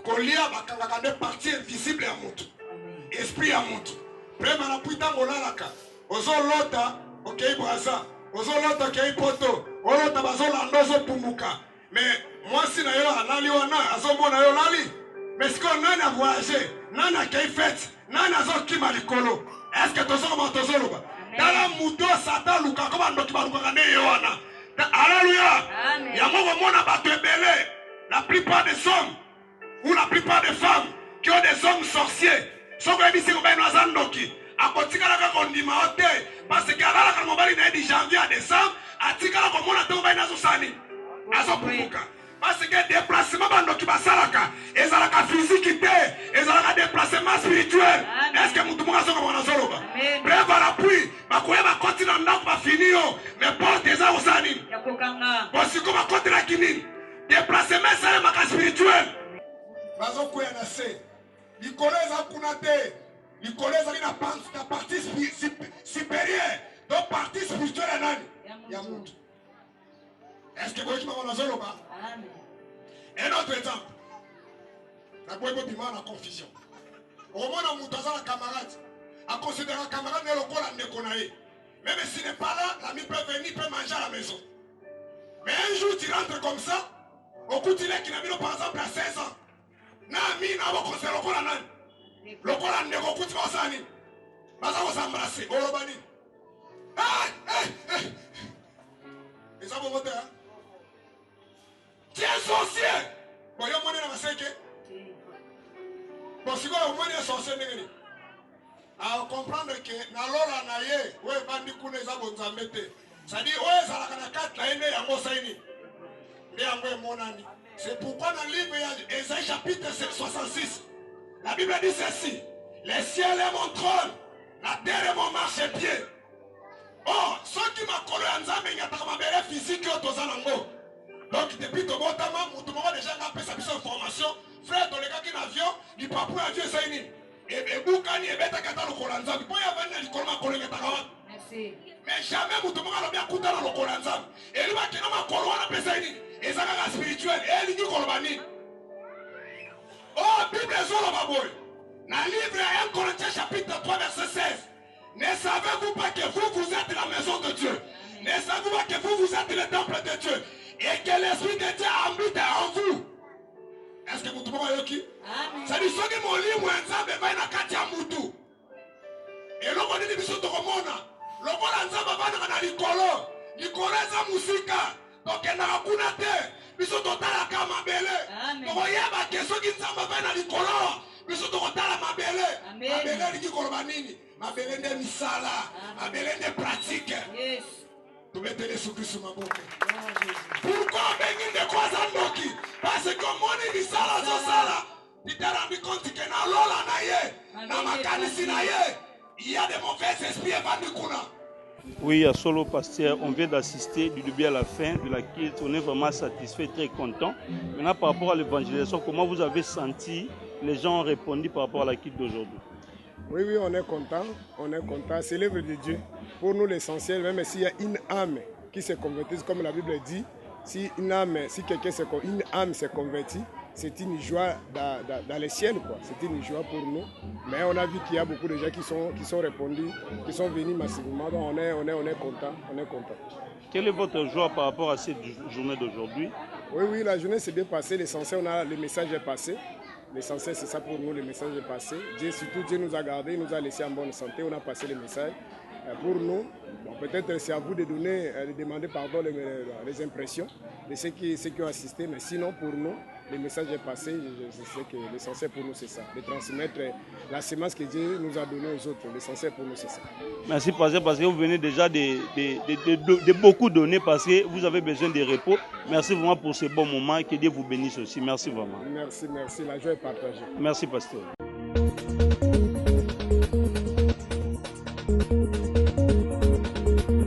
Kolia bakanga partie invisible à montu. Esprit à montu. Prema na puita molalaka. Ozo lota, ok braza. Ozo lota ok poto. Olota bazola ndozo pumuka. Mais moi si na yo anali wana azomona yo lali. Mais ce qu'on a voyagé, nana qui fait, nana zo ki malikolo. Est-ce que tozo ma tozo loba? Dala muto sata luka comme ando ki baluka kane yo wana. Alléluia. Yamoko mona bato ebele. La plupart des hommes ou la plupart des femmes qui ont des hommes sorciers. Soko ebisi ko beno azandoki. Akotikala ka kondima ote parce que ala ka mobali na di janvier à décembre, atikala ko mona to beno azosani. Azopumuka. Parce que déplacement bando qui basalaka, ezalaka physique té, ezalaka déplacement spirituel. Est-ce que mutu muka soko mona soloba? Bref à l'appui, bakoya ba continent ndako ba finio, mais porte eza osani. Yakokanga. Bosiko ba continent kinini. Déplacement ça maka spirituel. Bazo koya na se. Likoleza kunate. Likoleza lina la partie supérieure. Donc partie spirituelle à nani? Ya mutu. Est-ce que vous avez un autre exemple? La boîte de bima la confusion. Au moment où nous avons un camarade, à considérer un camarade n'est le corps à déconner. Même s'il n'est pas là, l'ami peut venir, peut manger à la maison. Mais un jour, tu rentres comme ça, au coup tu l'es qui n'a mis par exemple à 16 ans. N'ami n'a pas considéré le corps à nan. Le corps à négo, coup tu vas s'en aller. Mais ça va s'embrasser. Au robani. Et ça va voter, hein? Tu es sorcier. Bon, il y a un moment dans la séque. Bon, si vous avez un sorcier, à comprendre que dans l'ora naïe, où est bandi koune za bonzambete. C'est-à-dire, où est la carte la haine ya mosaini. C'est pourquoi dans le livre Ésaïe chapitre 66, la Bible dit ceci: les ciels est mon trône, la terre est mon marchepied. Oh, ceux qui m'ont collé en Zambé, il y a un physique au Tozanango. Donc, depuis que mon temps, tout le monde déjà a fait sa formation. Frère, dans les gars qui n'avion, il ne peut pas avion ça. Et Boukani et Beta Kata le Kolanzam. Il peut y avoir un Nicolas Kolé. Mais jamais tout le monde a bien coupé dans le Kolanzam. Et lui, qui n'a pas Kolwana Pesaini. Et ça a spirituel. Et il dit Kolbani. Oh, Bible est sur le baboy. Dans le livre 1 Corinthiens chapitre 3 verset 16. Ne savez-vous pas que vous êtes la maison de Dieu? Ne savez-vous pas que vous êtes le temple de Dieu? Et que l'Esprit de Dieu habite en vous? Est-ce que vous trouvez yoki? Ça dit ce que mon livre ensemble va na kati ya mutu. Et loko nini biso to komona. Loko la nzamba bana na likolo. Likolo za musika. Donc na kuna te. Biso to tala ka mabele. To yeba ke so ki nzamba bana likolo. Biso to tala mabele. Mabele li ki koloba nini? Mabele nde misala. Mabele nde pratique. Yes. tobetele Yesu-Kristo maboko. Pourquoi bengi de quoi ça noki? Parce que moni bisala zosala. Tu t'es rendu compte que na lola na ye, na makanisi na ye, il y a des mauvais esprits venus kuna. Oui, à Solo Pasteur, on vient d'assister du début à la fin de la culte. On est vraiment satisfait, très content. Maintenant, par rapport à l'évangélisation, comment vous avez senti les gens ont répondu par rapport à la culte d'aujourd'hui? Oui, on est content. On est content. C'est l'œuvre de Dieu. Pour nous, l'essentiel, même s'il y a une âme qui se convertit, comme la Bible dit, si une âme s'est convertie, c'est une joie dans les ciels, quoi. C'est une joie pour nous. Mais on a vu qu'il y a beaucoup de gens qui sont répondus, qui sont venus massivement. Donc on est content. On est content. Quelle est votre joie par rapport à cette journée d'aujourd'hui? Oui, la journée s'est bien passée. L'essentiel, le message est passé. L'essentiel, c'est ça pour nous, le message est passé. Dieu nous a gardés, nous a laissés en bonne santé. On a passé le message. Pour nous, bon, peut-être c'est à vous de demander pardon les impressions de ceux qui ont assisté. Mais sinon, pour nous, le message est passé. Je sais que l'essentiel pour nous, c'est ça. De transmettre la sémence que Dieu nous a donnée aux autres. L'essentiel pour nous, c'est ça. Merci, Pasteur, parce que vous venez déjà de beaucoup donner, parce que vous avez besoin de repos. Merci vraiment pour ce bon moment. Que Dieu vous bénisse aussi. Merci vraiment. Merci. La joie est partagée. Merci, Pasteur.